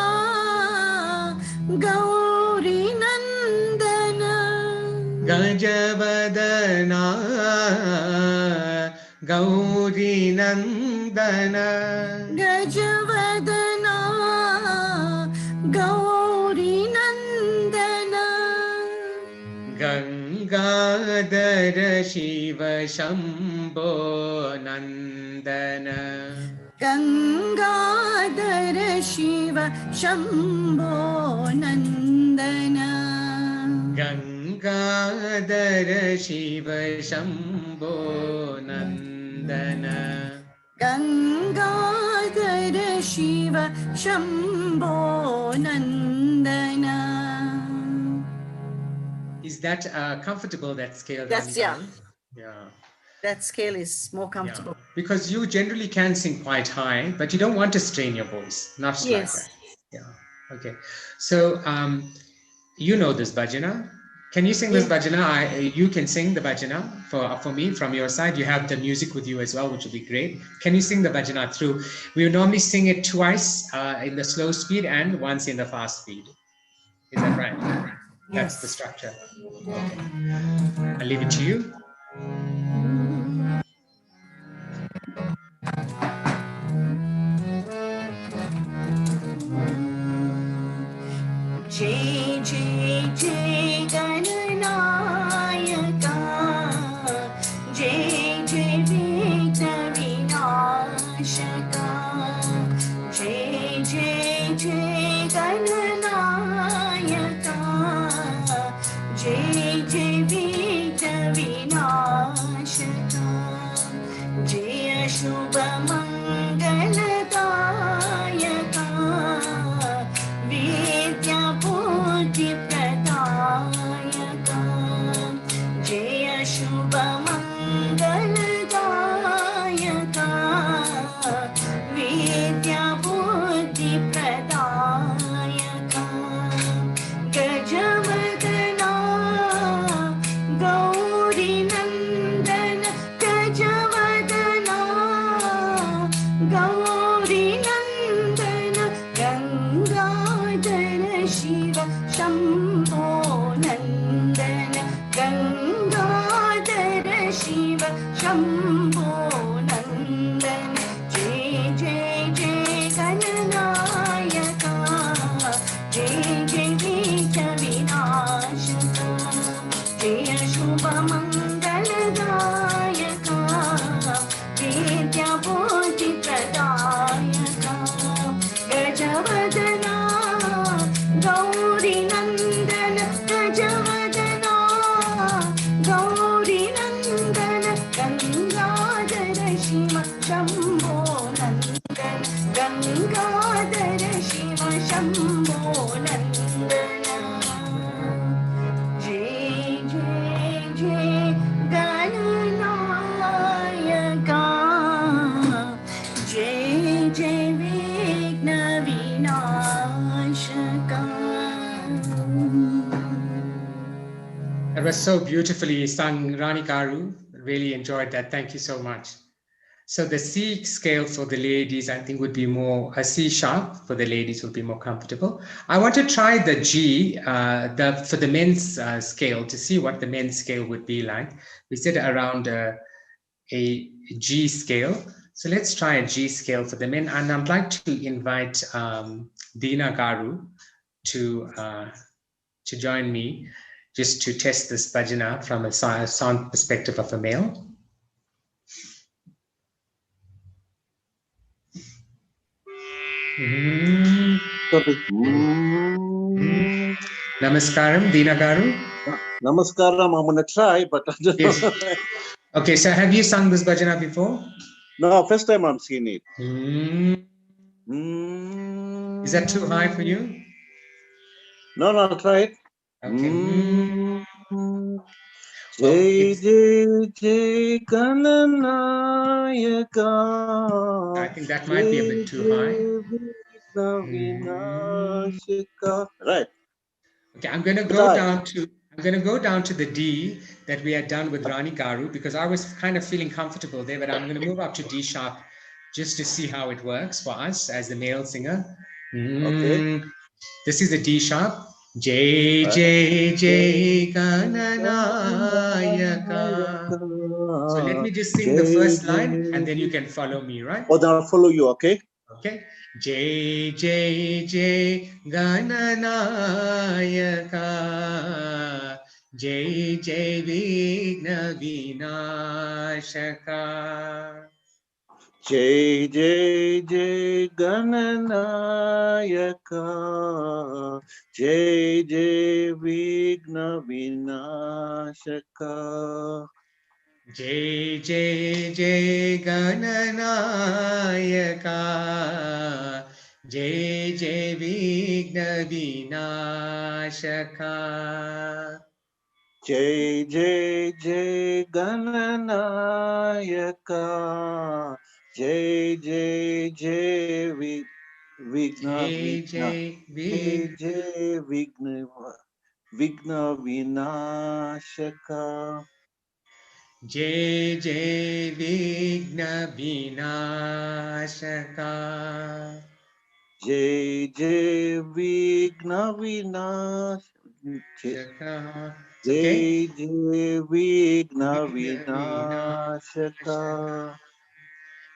Gauri Nandana Gajavadana Gauri Nandana गजवदना Gauri Nandana Gangadhara Shiva Shambho Nandana Gangadhar Shiv Shambho Nandana Gangadhara Shiva Shambho Nandana Gangadhar Shiv Shambho Nandana Is that comfortable, that scale? That's, yeah. Yeah. That scale is more Yeah. comfortable. Because you generally can sing quite high, but you don't want to strain your voice. Not like Yes. that. Yeah. Okay. So you know this bhajana. Can you sing this bhajana? You can sing the bhajana for me from your side. You have the music with you as well, which will be great. Can you sing the bhajana through? We normally sing it twice in the slow speed and once in the fast speed. Is that right? That's the structure. Okay. I'll leave it to you. जय जय जय गणनायका जय जय विघ्न विनाशका जय जय जय गणनायका जय जय विघ्न विनाशका जय शुभ मंगलदायका विद्या बुद्धि प्रदायका जय शुभ मंगलदायका विद्या बुद्धि प्रदायका गजवदना गौरी नंदन गजवदना गौरी नंदन गंगाधर शिव शंभो नंदन गंगाधर शिव शंभो नंदन जय जय जय गणनायका जय जय विघ्न विनाशका जय शुभ मंगलदायका विद्या बुद्धि प्रदायका गजवदना गौरी नंदन गजवदना गौरी नंदन गंगाधर शिव शंभो नंदन गंगाधर शिव शंभो नंदना जय जय जय गणनायका जय जय विघ्न विनाशका That was so beautifully sung, Rani Karu. Really enjoyed that. Thank you so much. So the C scale for the ladies, I think, would be more, a C sharp for the ladies would be more comfortable. I want to try the G for the men's scale to see what the men's scale would be like. We said around a G scale. So let's try a G scale for the men. And I'd like to invite Dina Garu to join me just to test this bhajana from a sound perspective of a male. Sorry. Namaskaram, Dina Garu. Namaskaram, I'm gonna try, but I don't Yes. know. Okay, so have you sung this bhajana before? No, first time I'm seeing it. Is that too high for you? No, no, try it. Okay. Jai Jai Jai Gananayaka. I think that might be a bit too high. Right. Okay, I'm going to go down to the D that we had done with Rani Garu because I was kind of feeling comfortable there, but I'm going to move up to D sharp just to see how it works for us as the male singer. Okay. This is a D sharp. Jai Jai Jai Gananayaka. So let me just sing the first line and then you can follow me, right? Oh, then I'll follow you, okay? Okay. Jai Jai Jai Gananayaka Jai Jai Vigna Vinashaka. Jai Jai Jai Gananayaka Jai Jai Vigna Vinashaka. Jai Jai Jai Gananayaka Jai Jai Vigna Vinashaka. Jai Jai Jai Gananayaka Jai Jai Jai Vigna Vigna Vinashaka. Jai Jai Vigna Vinashaka. Jai Jai Vigna Vinashaka. Jai Jai Vigna Vinashaka.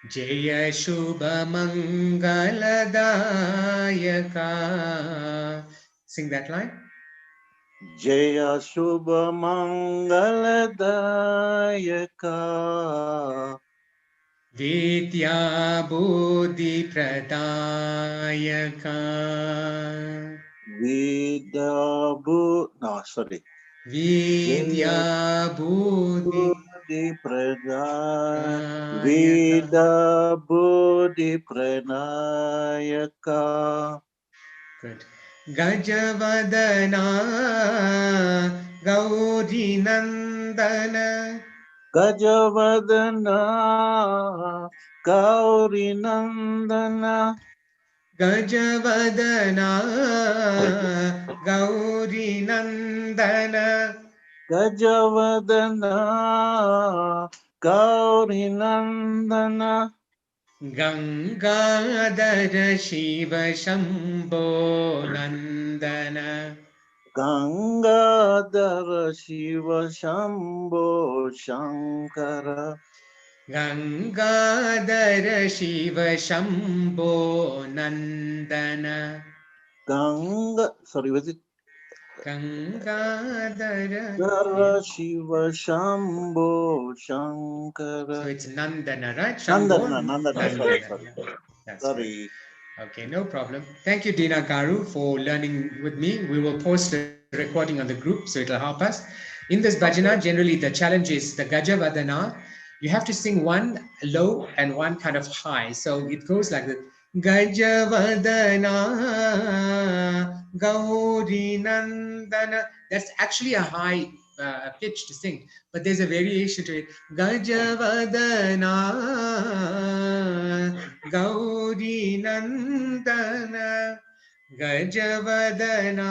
Jaya Shubha Mangaladayaka. Sing that line. Jaya Shubha Mangaladayaka Vidya Buddhi Pradayaka. Vidya Buddhi Pranayaka. Good. Gajavadana Gauri Nandana. Gajavadana Gauri Nandana. Gajavadana Gauri Nandana. Gajavadana Gauri Nandana. Gangadhara Shiva Shambho Nandana. Gangadhara Shiva Shambho Shankara. Gangadhara Shiva Shambho Nandana. Sorry, was it? Gangadhara Shiva Shambho Shankara. So it's Nandana, right? Nandana. Sorry. That's Sorry. Good. Okay, no problem. Thank you, Dina Garu, for learning with me. We will post the recording on the group, so it'll help us. In this bhajana, generally the challenge is the Gajavadana. You have to sing one low and one kind of high. So it goes like this. Gajavadana Gauri Nandana. That's actually a high pitch to sing, but there's a variation to it. Gajavadana Gauri Nandana. Gajavadana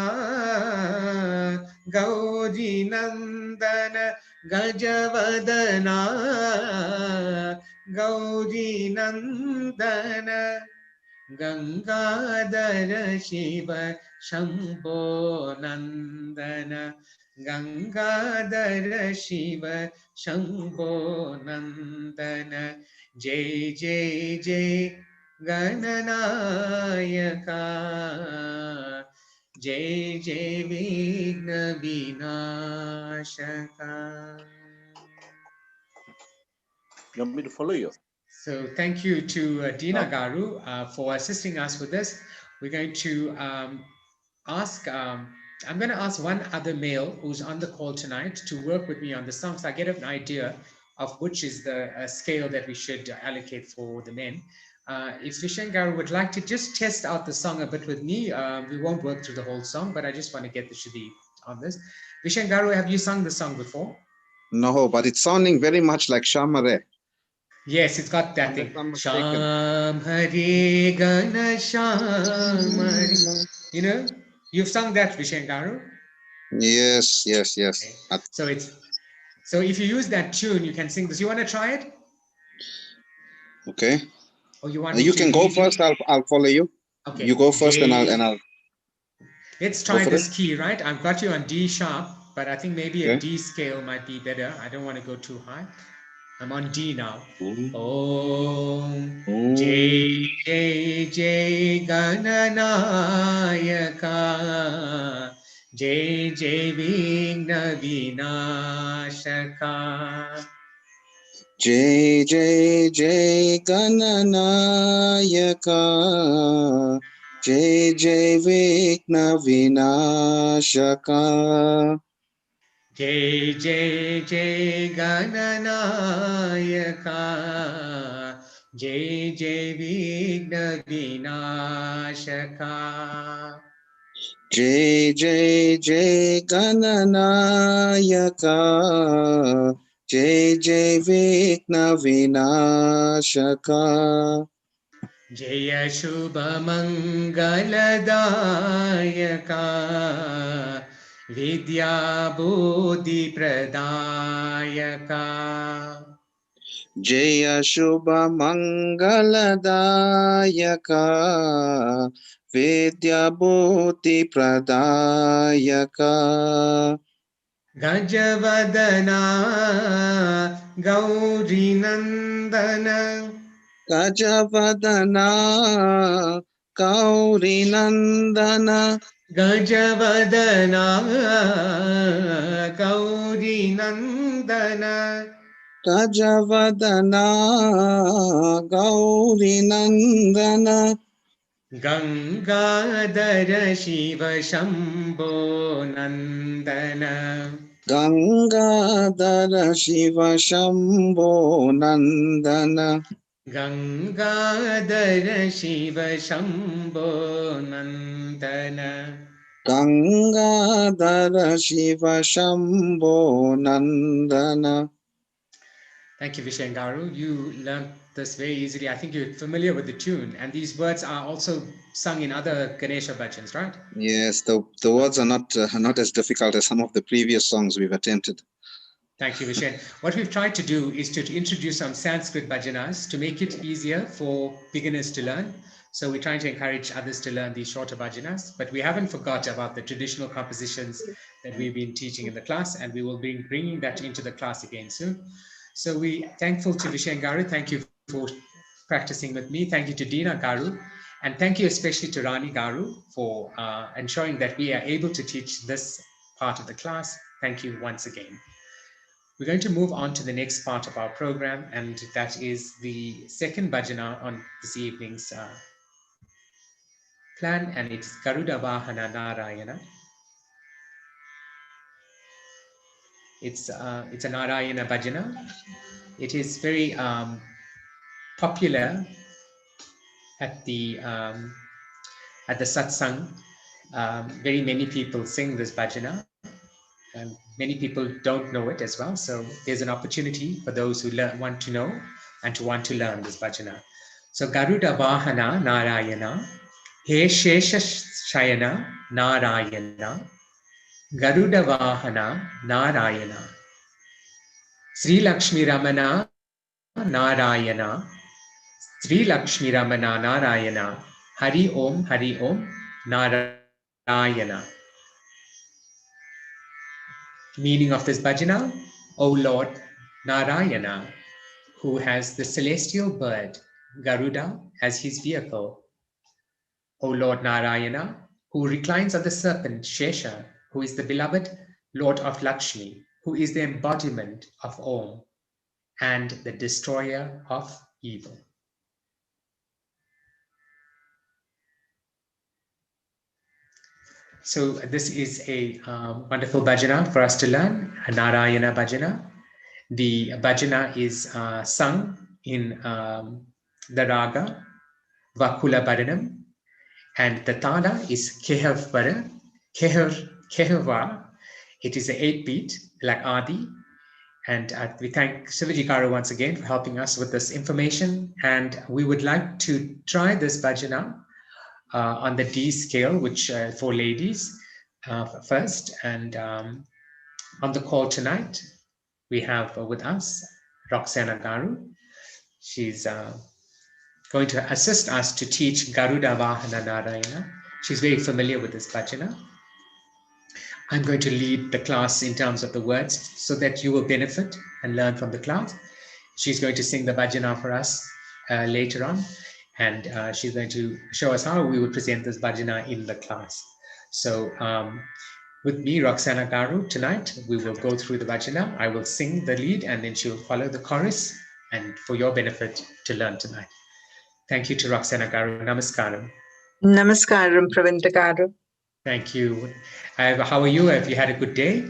Gauri Nandana. Gajavadana Gauri Nandana Gangadhara Shiva Shambho Nandana Gangadhara Shiva Shambho Nandana Jai Jai Jai Gananayaka Jai Jai Vigna Vinashaka. You want me to follow you? So thank you to Dina Garu for assisting us with this. We're going to ask, I'm going to ask one other male who's on the call tonight to work with me on the songs. I get an idea of which is the scale that we should allocate for the men. If Vishen Garu would like to just test out the song a bit with me, we won't work through the whole song, but I just want to get the Shadi on this. Vishen Garu, have you sung the song before? No, but it's sounding very much like Shamare. Yes, it's got that Unless thing. I'm mistaken. Sham Hare Gana Sham Hare. You know, you've sung that, Vishen Garu. Yes, yes, yes. Okay. So if you use that tune, you can sing this. You want to try it? Okay. Or you want me You to can go lead you? first. I'll follow you. Okay. You go first, and J. I'll. Let's Go try for this it. key, right? I've got you on D sharp, but I think maybe a Okay. D scale might be better. I don't want to go too high. I'm on D now. Om. Om Jai Jai Jai Gananayaka Jai Jai Vigna Vinashaka Jai Jai Jai Gananayaka Jai Jai Vigna Vinashaka Jai Jai Jai Gananayaka Jai Jai Vigna Vinashaka Jai Jai Jai Gananayaka Jai Jai Vigna Vinashaka Jaya Shubha Mangaladayaka Vidya Buddhi Pradayaka Jaya Shubha Mangaladayaka Vidya Bhuti Pradayaka Gajavadana Gauri Nandana Gajavadana Gauri Nandana Gajavadana Gauri Nandana Gajavadana Gauri Nandana Gangadhara Shiva Shambho Nandana Gangadhara Shiva Shambho Nandana Gangadhara Shiva Shambho Nandana Gangadhara Shiva Shambho Nandana. Thank you, Vishen Garu. You learned this very easily. I think you're familiar with the tune, and these words are also sung in other Ganesha bhajans, right? Yes, the words are not as difficult as some of the previous songs we've attempted. Thank you, Vishen. What we've tried to do is to introduce some Sanskrit bhajanas to make it easier for beginners to learn. So we're trying to encourage others to learn these shorter bhajanas, but we haven't forgot about the traditional compositions that we've been teaching in the class, and we will be bringing that into the class again soon. So we're thankful to Vishen Garu. Thank you for practicing with me. Thank you to Dina Garu. And thank you especially to Rani Garu for ensuring that we are able to teach this part of the class. Thank you once again. We're going to move on to the next part of our program, and that is the second bhajana on this evening's plan, and it's Garuda Vahana Narayana. It's a Narayana bhajana. It is very popular at the satsang. Very many people sing this bhajana, and many people don't know it as well. So there's an opportunity for those who want to know and to want to learn this bhajana. So Garuda Vahana Narayana, He Shesha Shayana Narayana, Garuda Vahana Narayana, Sri Lakshmi Ramana Narayana, Sri Lakshmi Ramana Narayana, Hari Om Narayana. Meaning of this bhajana, O Lord Narayana, who has the celestial bird Garuda as his vehicle. O Lord Narayana, who reclines on the serpent Shesha, who is the beloved Lord of Lakshmi, who is the embodiment of Om and the destroyer of evil. So this is a wonderful bhajana for us to learn, a Narayana bhajana. The bhajana is sung in the raga Vakula Bharanam, and the tala is Kehava. It is an 8-beat like Adi. And we thank Shivaji Garu once again for helping us with this information. And we would like to try this bhajana on the D scale, which for ladies first. And on the call tonight, we have with us Roxana Garu. She's going to assist us to teach Garuda Vahana Narayana. She's very familiar with this bhajana. I'm going to lead the class in terms of the words so that you will benefit and learn from the class. She's going to sing the bhajana for us later on, and she's going to show us how we would present this bhajana in the class. So with me, Roxana Garu, tonight, we will go through the bhajana. I will sing the lead and then she'll follow the chorus, and for your benefit to learn tonight. Thank you to Roxana Garu. Namaskaram. Namaskaram, Pravinta Garu. Thank you. How are you? Have you had a good day?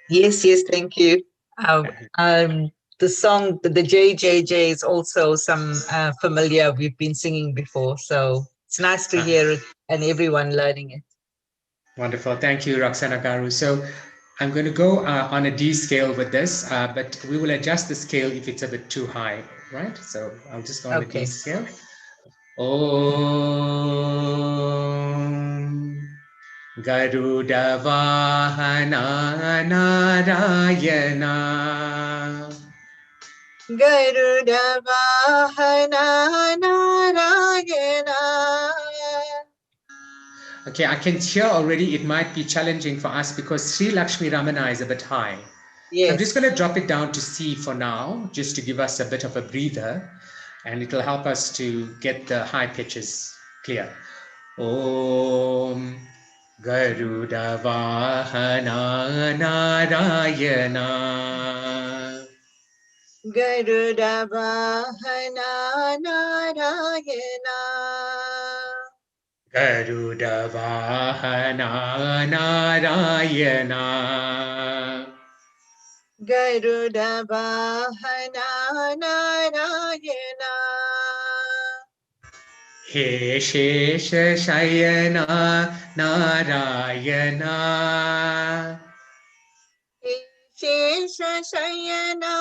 Yes, thank you. The song, the JJJ is also some familiar we've been singing before. So it's nice to hear it and everyone learning it. Wonderful. Thank you, Roxana Garu. So I'm going to go on a D scale with this, but we will adjust the scale if it's a bit too high, right? So I'll just go on the D scale. Om Garuda Vahana Narayana. Garuda Vahana Narayana. Okay, I can hear already it might be challenging for us because Sri Lakshmi Ramana is a bit high. Yes. So I'm just going to drop it down to C for now, just to give us a bit of a breather, and it'll help us to get the high pitches clear. Om Garuda Vahana Narayana. Garuda Vahana Narayana. Garuda Vahana Narayana. Garuda Vahana Narayana. He Shesha Shayana Narayana. He Shesha Shayana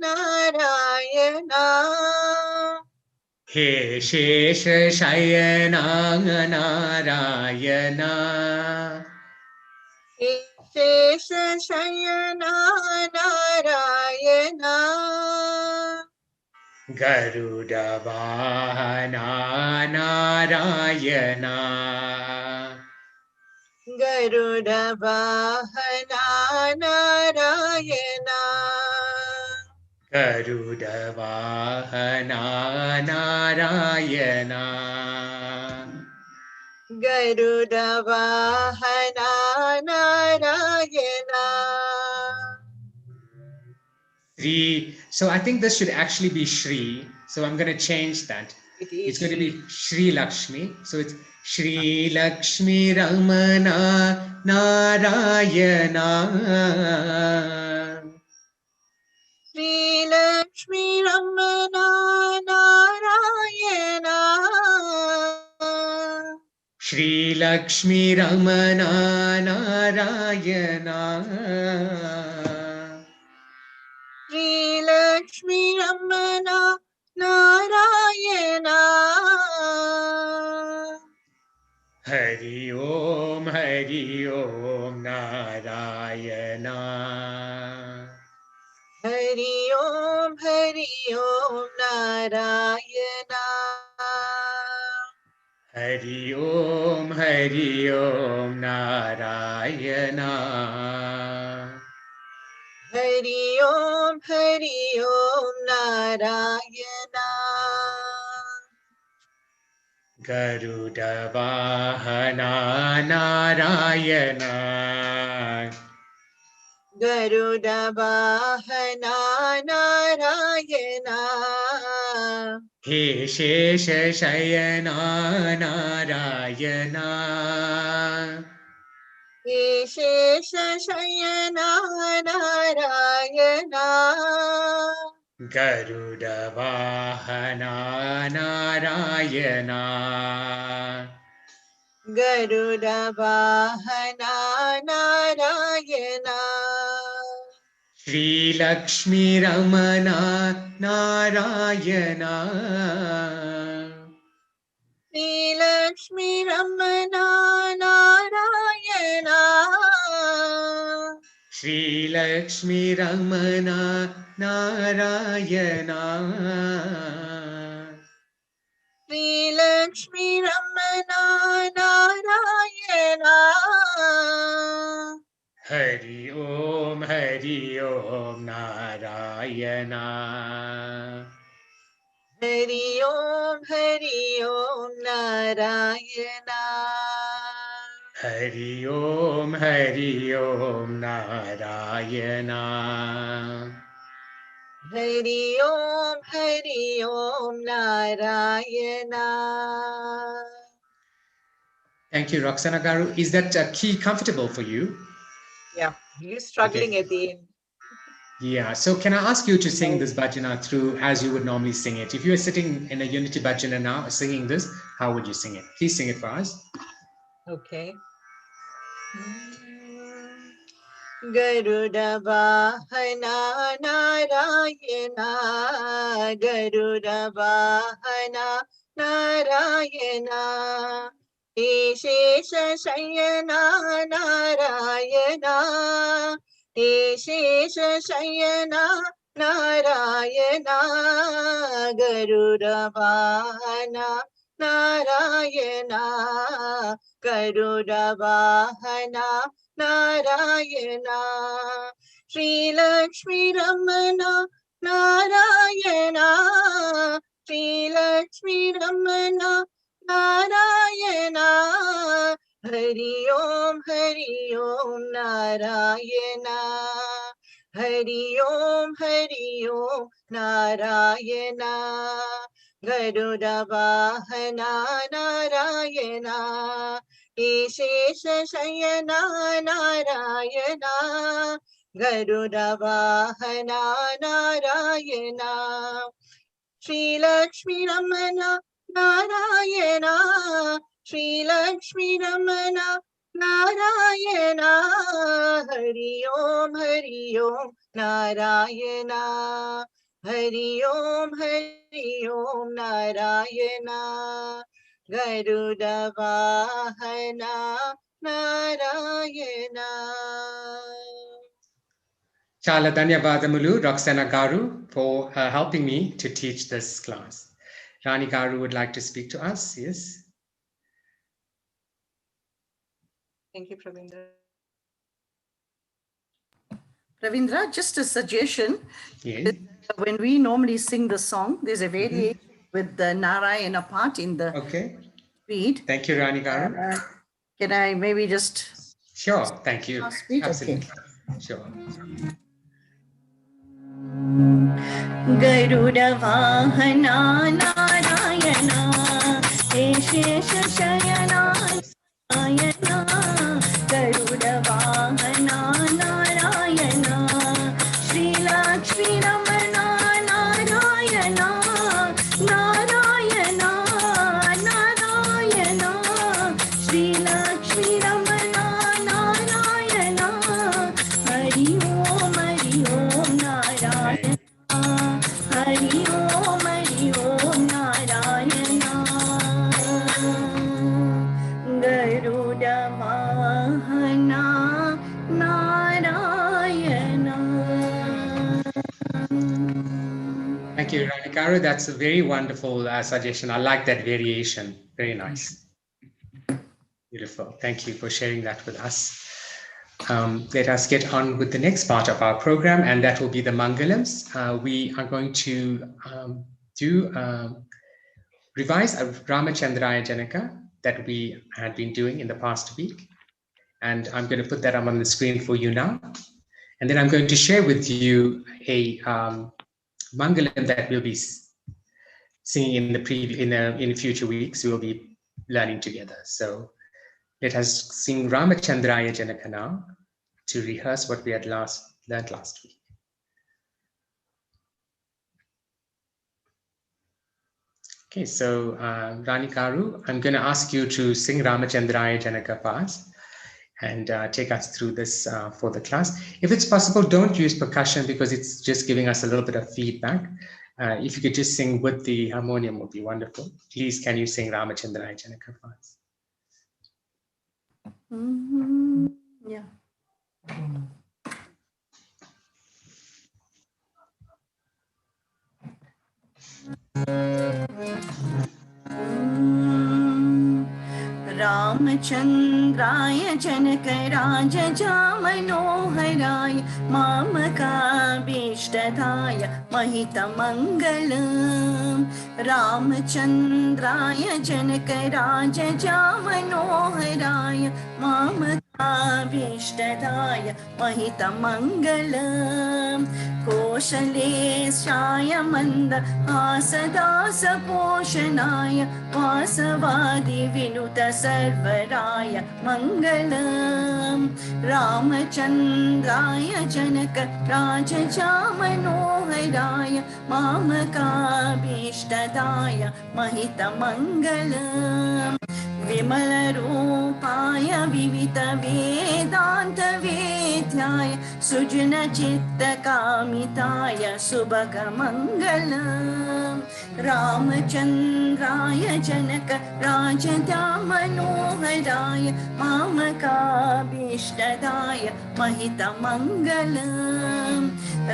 Narayana. He Shesha Shayana Narayana. He Shesha Shayana Narayana. Garuda Vahana Narayana. Garuda Vahana Narayana. Garuda Vahana Narayana. Garuda Vahana Narayana. Shri. So I think this should actually be Shri. So I'm going to change that. It's going to be Shri Lakshmi. So it's Shri Lakshmi Ramana Narayana. Shri Lakshmi Ramana Narayana. Shri Lakshmi Ramana Narayana. Shri Lakshmi Ramana Narayana. Hari Om Narayana. Hari Om Narayana. Hari Om Narayana. Hari Om Narayana. Garuda Vahana Narayana. Garuda Vahana Narayana. He Shesha Shayana Narayana. Shesha Shayana Narayana. Garuda Vahana Narayana. Garuda Vahana Narayana. Shri Lakshmi Ramana Narayana. Shri Lakshmi Ramana Narayana. Shri Lakshmi Ramana Narayana. Shri Lakshmi Ramana Narayana. Hari Om Narayana. Hari Om Narayana. Hari Om Narayana. Hari Om Narayana. Thank you, Roxana Garu. Is that key comfortable for you? Yeah, you're struggling at the end. Yeah, so can I ask you to sing this bhajana through as you would normally sing it? If you were sitting in a unity bhajana now singing this, how would you sing it? Please sing it for us. Okay. Garuda Vahana Narayana. Garuda Vahana Narayana. Shesha Shayana Narayana. Shesha Shayana Narayana. Garuda Vahana Narayana. Garuda Vahana Narayana. Shri Lakshmi Ramana Narayana. Shri Lakshmi Ramana Narayana. Hari Om Narayana. Hari Om Narayana. Garuda Vahana Narayana. Shesha Shayana Narayana. Garuda Vahana Narayana. Shri Lakshmi Ramana Narayana. Shri Lakshmi Ramana Narayana. Hari Om Narayana. Hari Om Narayana. Garuda Vahana Narayana. Chala Dhanyavadamulu, Roxana Garu, for helping me to teach this class. Rani Garu would like to speak to us, yes? Thank you, Pravindra. Ravindra, just a suggestion. Yes. When we normally sing the song, there's a variation with the Narayana part in the speed. Thank you, Rani Garu. Can I maybe just... Sure, thank you. Speed? Absolutely. Okay. Sure. Garuda Vahana Narayana. Shesha Shayana Narayana. Garuda Vahana Narayana. Shri Lakshmi Ramana Narayana. Narayana Narayana. Shri Lakshmi Ramana Narayana. Hari Om Narayana. Hari Om Narayana. Karu, that's a very wonderful suggestion. I like that variation. Very nice. Beautiful. Thank you for sharing that with us. Let us get on with the next part of our program, and that will be the Mangalams. We are going to revise a Ramachandraya Janaka that we had been doing in the past week. And I'm going to put that up on the screen for you now. And then I'm going to share with you a Mangalam that we'll be singing in future weeks. We'll be learning together. So let us sing Ramachandraya Janaka now to rehearse what we had learned last week. Okay, so Rani Karu, I'm going to ask you to sing Ramachandraya Janaka fast and take us through this for the class. If it's possible, don't use percussion because it's just giving us a little bit of feedback. If you could just sing with the harmonium, would be wonderful. Please, can you sing Ramachandraya Janaka fast? Yeah. रामचन्द्राय जनकराजजामनोहराय मामकाभीष्टदाय महितमङ्गलम् रामचन्द्राय जनकराजजामनोहराय मामकाभीष्टदाय महितमङ्गलम् कोशलेशाय मन्दहासदासपोषणाय वासवादिविनुत सर्वराय मङ्गलम् रामचन्द्राय जनक राजजामनोहराय मामकाभीष्टदाय महितमङ्गलम् विमलरूपाय विविधवेदान्तवेद्याय सुजनचित्तकामिताय सुभगमङ्गलम् रामचन्द्राय जनक राजजामनोहराय मामकाभीष्टदाय महितमङ्गलम्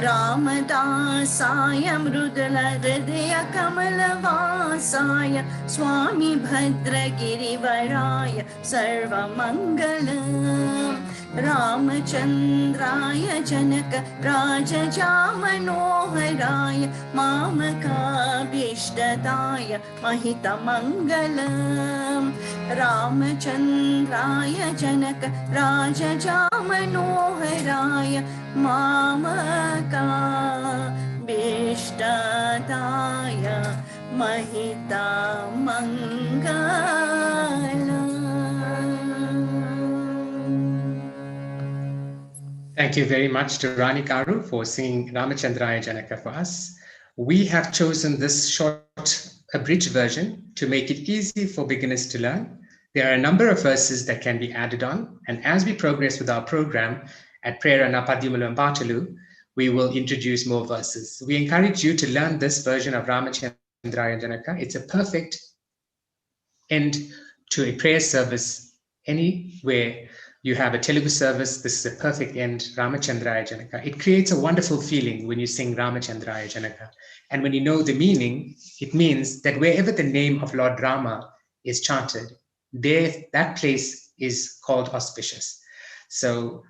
रामदासाय मृदुलहृदयकमलवासाय स्वामी भद्रगिरिवराय सर्वमङ्गलम् रामचन्द्राय जनक राजजामनोहराय मामकाभीष्टदाय महितमङ्गलम् रामचन्द्राय जनक राजजामनोहराय मामकाभीष्टदाय महितमङ्गलम्. Thank you very much to Rani Karu for singing Ramachandraya Janaka for us. We have chosen this short abridged version to make it easy for beginners to learn. There are a number of verses that can be added on, and as we progress with our program at Prerana, Padhyamulu and Paatalu, we will introduce more verses. We encourage you to learn this version of Ramachandraya Janaka. It's a perfect end to a prayer service anywhere. You have a Telugu service, this is a perfect end, Ramachandraya Janaka. It creates a wonderful feeling when you sing Ramachandraya Janaka. And when you know the meaning, it means that wherever the name of Lord Rama is chanted, that place is called auspicious. So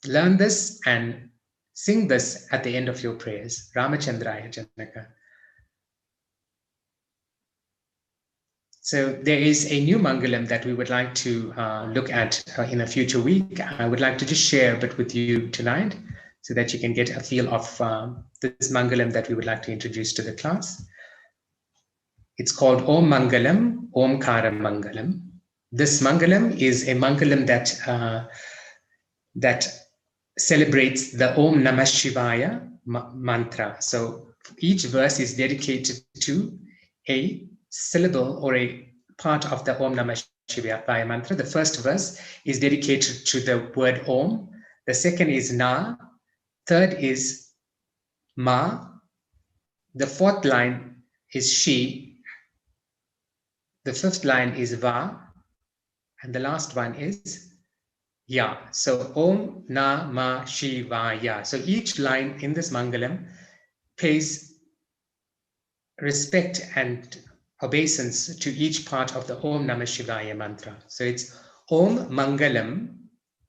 learn this and sing this at the end of your prayers, Ramachandraya Janaka. So there is a new Mangalam that we would like to look at in a future week. I would like to just share a bit with you tonight so that you can get a feel of this Mangalam that we would like to introduce to the class. It's called Om Mangalam, Omkara Mangalam. This Mangalam is a Mangalam that celebrates the Om Namah Shivaya mantra. So each verse is dedicated to a syllable or a part of the Om Namah Shivaya mantra. The first verse is dedicated to the word Om. The second is Na. Third is Ma. The fourth line is Shi. The fifth line is Va. And the last one is Ya. So Om Na Ma Shi, Va, Ya. So each line in this Mangalam pays respect and obeisance to each part of the Om Namah Shivaya mantra. So it's Om Mangalam,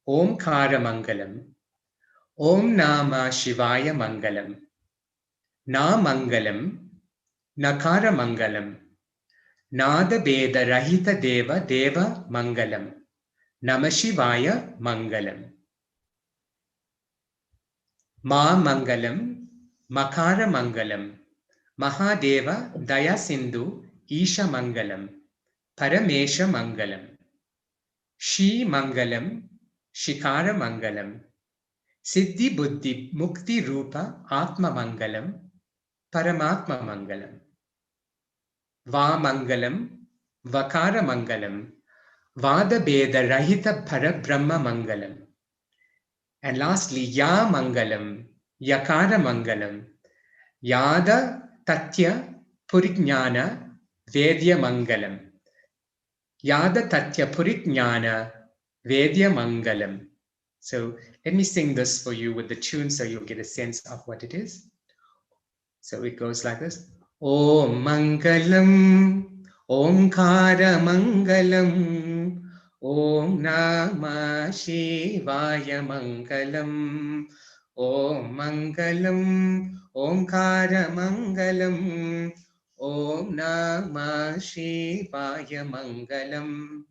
Om Kara Mangalam, Om Namah Shivaya Mangalam, Na Mangalam, Nakara Mangalam, Nada Beda Rahita Deva Deva Mangalam, Namah Shivaya Mangalam. Ma Mangalam, Makara Mangalam, Mahadeva Daya Sindhu Isha Mangalam, Paramesha Mangalam, Shi Mangalam, Shikara Mangalam, Siddhi Buddhi Mukti Rupa Atma Mangalam, Paramatma Mangalam, Va Mangalam, Vakara Mangalam, Vada Beda Rahita Para Brahma Mangalam. And lastly, Ya Mangalam, Yakara Mangalam, Yada Tatya Purignyana Vedya Mangalam. Yada Tatya Purignyana Vedya Mangalam. So let me sing this for you with the tune so you'll get a sense of what it is. So it goes like this. Om Mangalam, Omkara Mangalam, Om Namah Shivaya Mangalam, Om Mangalam, Omkara Mangalam, Om Namah Shivaya Mangalam,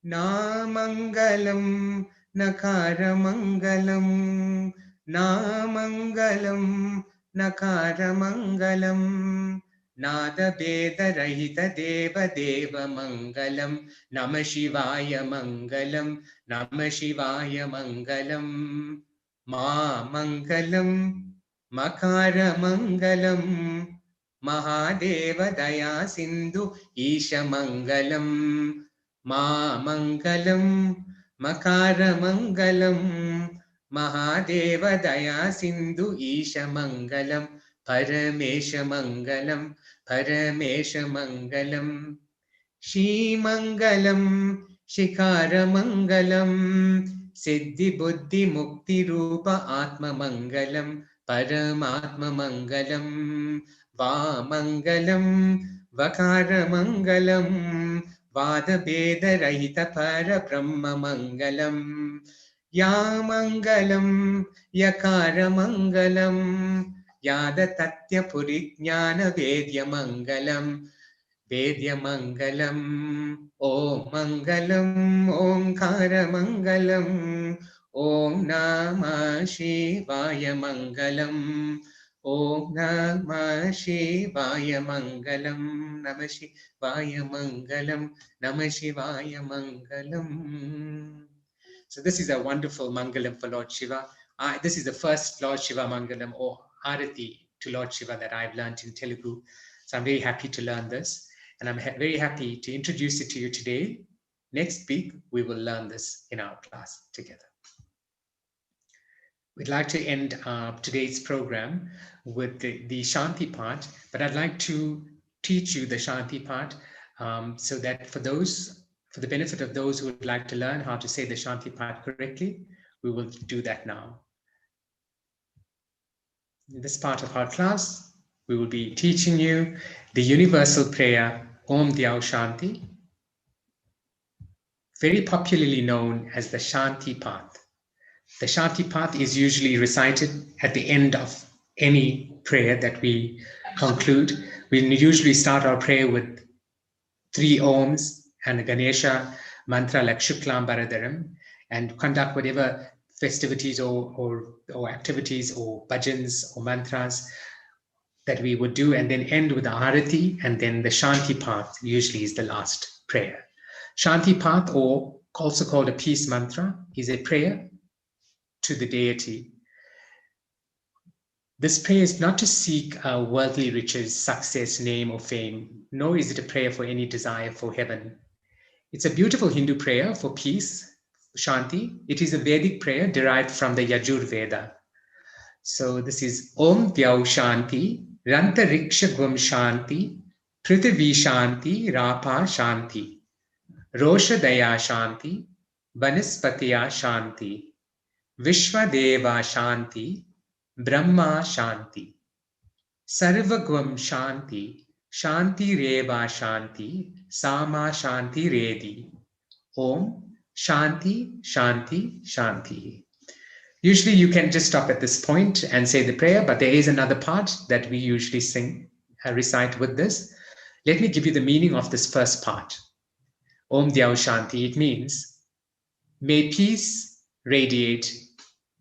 Na Mangalam, Nakara Mangalam, Na Mangalam, Nakara Mangalam, Nada Beda Rahita Deva Deva Mangalam, Namah Shivaya Mangalam, Namah Shivaya Mangalam, Ma Mangalam, Makara Mangalam, Mahadeva Daya Sindhu Isha Mangalam, Ma Mangalam, Makara Mangalam, Mahadeva Daya Sindhu Isha Mangalam, Paramesha Mangalam, Paramesha Mangalam, Shi Mangalam, Shikara Mangalam, Siddhi Buddhi Mukti Rupa Atma Mangalam, Paramatma Mangalam, Va Mangalam, Vakara Mangalam, Vada Beda Rahita Para Brahma Mangalam, Ya Mangalam, Yakara Mangalam, Yada Tatya Purignyana Vedya Mangalam, Vedya Mangalam, Om Mangalam, Omkara Mangalam, Om Namah Shivaya Mangalam, Om Namah Shivaya Mangalam, Namah Shivaya Mangalam, Namah Shivaya Mangalam. So this is a wonderful Mangalam for Lord Shiva. This is the first Lord Shiva Mangalam or Arati to Lord Shiva that I've learned in Telugu. So I'm very happy to learn this. And I'm very happy to introduce it to you today. Next week, we will learn this in our class together. We'd like to end today's program with the Shanti part, but I'd like to teach you the Shanti part so that for the benefit of those who would like to learn how to say the Shanti part correctly, we will do that now. In this part of our class, we will be teaching you the universal prayer, Om Dhyau Shanti, very popularly known as the Shanti Path. The Shanti Path is usually recited at the end of any prayer that we conclude. We usually start our prayer with 3 Oms and a Ganesha mantra like Shuklam Bharadaram and conduct whatever festivities or activities or bhajans or mantras that we would do, and then end with the Arati, and then the Shanti Path usually is the last prayer. Shanti Path, or also called a peace mantra, is a prayer to the deity. This prayer is not to seek worldly riches, success, name, or fame, nor is it a prayer for any desire for heaven. It's a beautiful Hindu prayer for peace, Shanti. It is a Vedic prayer derived from the Yajur Veda. So this is Om Dhyau Shanti, Rantariksha Gum Shanti, Prithvi Shanti, Rapa Shanti, Rosha Daya Shanti, Vanaspatiya Shanti, Vishwadeva Shanti, Brahma Shanti, Sarvagvam Shanti, Shanti Reva Shanti, Sama Shanti Redi. Om Shanti, Shanti, Shanti. Usually you can just stop at this point and say the prayer, but there is another part that we usually sing, recite with this. Let me give you the meaning of this first part. Om Dyau Shanti, it means, may peace radiate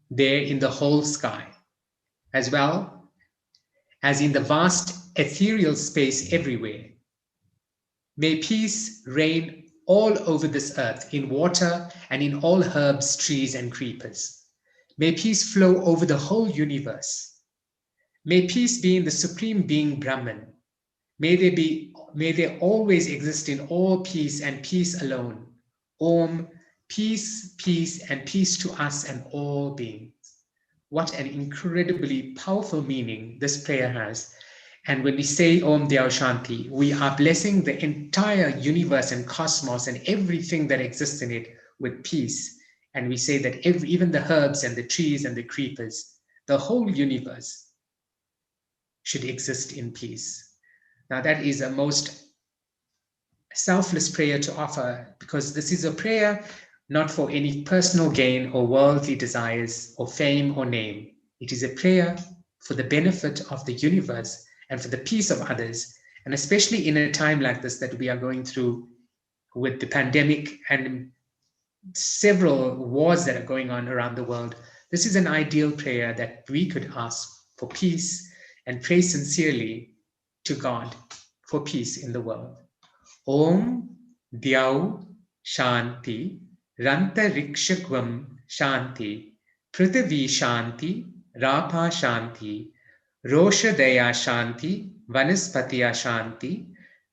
there in the whole sky, as well as in the vast ethereal space everywhere. May peace reign all over this earth, in water and in all herbs, trees, and creepers. May peace flow over the whole universe. May peace be in the Supreme Being Brahman. May there always exist in all peace and peace alone. Om, peace, peace, and peace to us and all beings. What an incredibly powerful meaning this prayer has. And when we say Om Dyau Shanti, we are blessing the entire universe and cosmos and everything that exists in it with peace. And we say that even the herbs and the trees and the creepers, the whole universe should exist in peace. Now that is a most selfless prayer to offer, because this is a prayer not for any personal gain or worldly desires or fame or name. It is a prayer for the benefit of the universe and for the peace of others. And especially in a time like this that we are going through with the pandemic and several wars that are going on around the world, this is an ideal prayer that we could ask for peace and pray sincerely to God for peace in the world. Om Dyau Shanti Ranta Rikshagvam Shanti Prithvi Shanti Rapa Shanti Roshadaya Shanti Vanaspatiya Shanti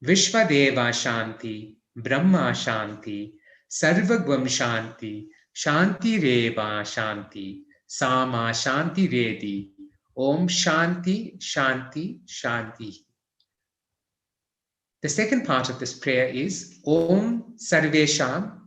Vishwadeva Shanti Brahma Shanti Sarvagvam Shanti Shanti Reva Shanti Sama Shanti Redi. Om Shanti Shanti Shanti. The second part of this prayer is Om Sarvesham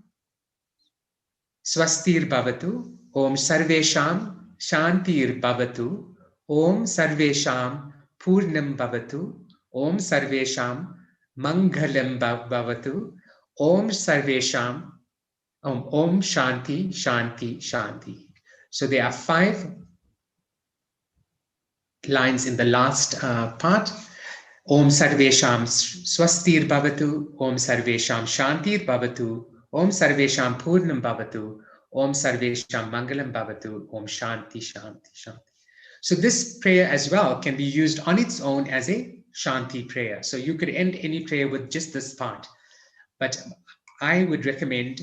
Swastir Bhavatu, Om Sarvesham Shantir Bhavatu, Om Sarvesham Purnam Bhavatu, Om Sarvesham Mangalam Bhavatu, Om Sarvesham, Om Shanti, Shanti, Shanti. So there are 5 lines in the last part. Om Sarvesham Swastir Bhavatu, Om Sarvesham Shantir Bhavatu, Om Sarvesham Purnam Bhavatu, Om Sarvesham Mangalam Bhavatu, Om Shanti, Shanti, Shanti. So this prayer as well can be used on its own as a Shanti prayer. So you could end any prayer with just this part. But I would recommend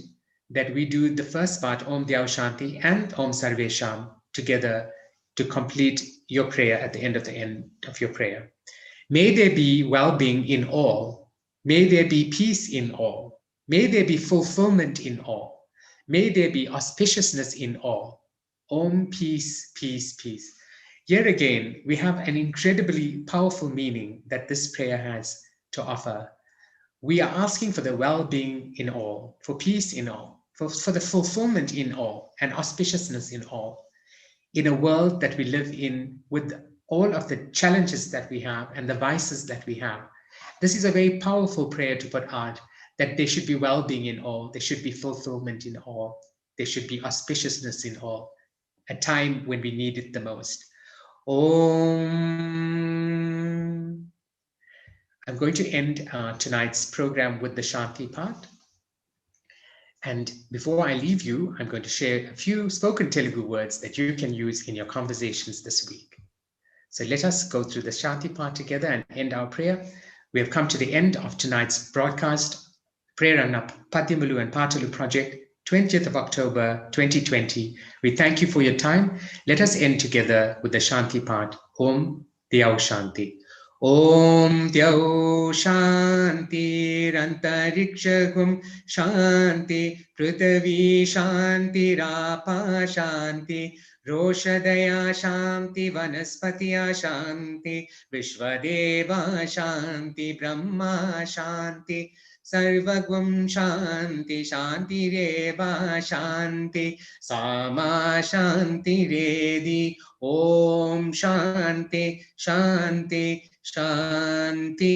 that we do the first part, Om Dyau Shanti and Om Sarvesham together to complete your prayer at the end of your prayer. May there be well-being in all. May there be peace in all. May there be fulfillment in all. May there be auspiciousness in all. Om, peace, peace, peace. Here again, we have an incredibly powerful meaning that this prayer has to offer. We are asking for the well-being in all, for peace in all, for the fulfillment in all, and auspiciousness in all. In a world that we live in with all of the challenges that we have and the vices that we have. This is a very powerful prayer to put out, that there should be well-being in all, there should be fulfillment in all, there should be auspiciousness in all, a time when we need it the most. Om. I'm going to end tonight's program with the Shanti part. And before I leave you, I'm going to share a few spoken Telugu words that you can use in your conversations this week. So let us go through the Shanti part together and end our prayer. We have come to the end of tonight's broadcast, Prerana, Padhyamulu and Paatalu project, 20th of October, 2020. We thank you for your time. Let us end together with the Shanti part. Om Dyau Shanti. Om Dyau Shanti Shantirantariksha Shanti Prithvi Shanti Rapa Shanti Roshadaya Shanti Vanaspatiya Shanti Vishwadeva Shanti Brahma Shanti Sarvagvam Shanti Shanti Reva Shanti Sama Shanti Redi Om Shanti Shanti Shanti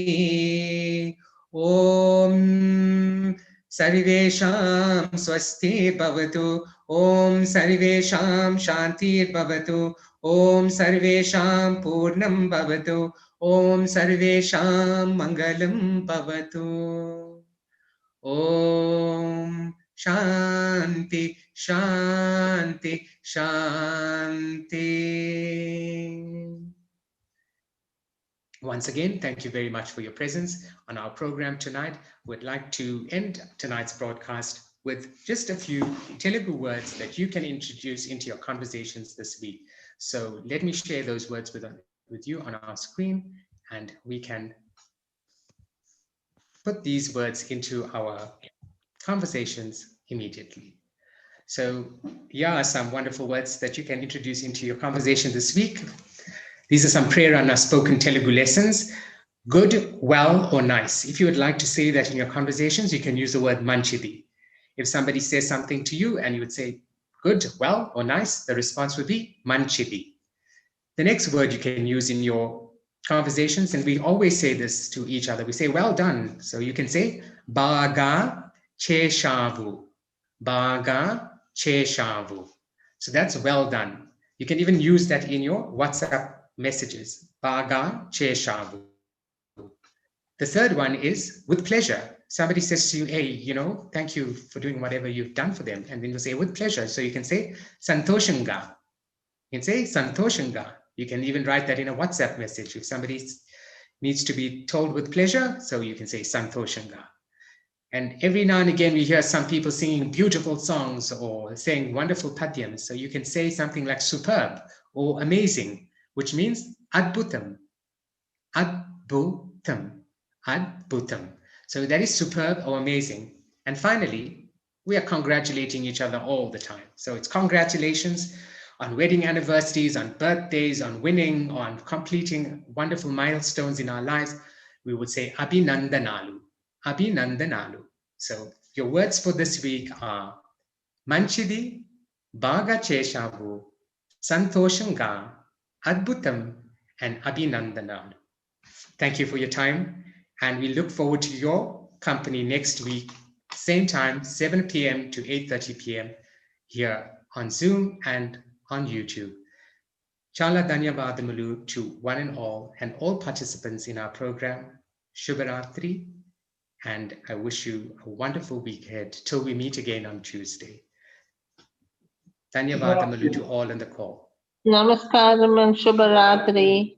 Om Sarvesham Swasti Bhavatu Om Sarvesham Shantir Bhavatu Om Sarvesham Purnam Bhavatu Om Sarvesham Mangalam Bhavatu Om Shanti Shanti Shanti. Once again, thank you very much for your presence on our program tonight. We'd like to end tonight's broadcast with just a few Telugu words that you can introduce into your conversations this week. So let me share those words with you on our screen, and we can put these words into our conversations immediately. So here are some wonderful words that you can introduce into your conversation this week. These are some Prerana spoken Telugu lessons. Good, well, or nice. If you would like to say that in your conversations, you can use the word manchidi. If somebody says something to you and you would say good, well, or nice, the response would be manchidi. The next word you can use in your conversations, and we always say this to each other, we say well done. So you can say baga cheshavu. Baga cheshavu. So that's well done. You can even use that in your WhatsApp messages. Baga cheshavu. The third one is with pleasure. Somebody says to you, hey, thank you for doing whatever you've done for them. And then you say with pleasure. So you can say santoshanga. You can say santoshanga. You can even write that in a WhatsApp message. If somebody needs to be told with pleasure, so you can say santoshanga. And every now and again, we hear some people singing beautiful songs or saying wonderful padhyams. So you can say something like superb or amazing, which means adbhutam. Adbhutam. Adbhutam. So that is superb or amazing. And finally, we are congratulating each other all the time. So it's congratulations on wedding anniversaries, on birthdays, on winning, on completing wonderful milestones in our lives. We would say Abhinandanalu. Abhinandanalu. So your words for this week are Manchidi, Baga Cheshavu, Santoshanga, Adbhutam, and Abhinandanalu. Thank you for your time, and we look forward to your company next week, same time, 7 p.m. to 8:30 p.m. here on Zoom and on YouTube. Chala Dhanyavadamulu to one and all participants in our program. Shubharatri, and I wish you a wonderful week ahead till we meet again on Tuesday. Dhanyavadamulu to all on the call. Namaskaram and Shubharatri.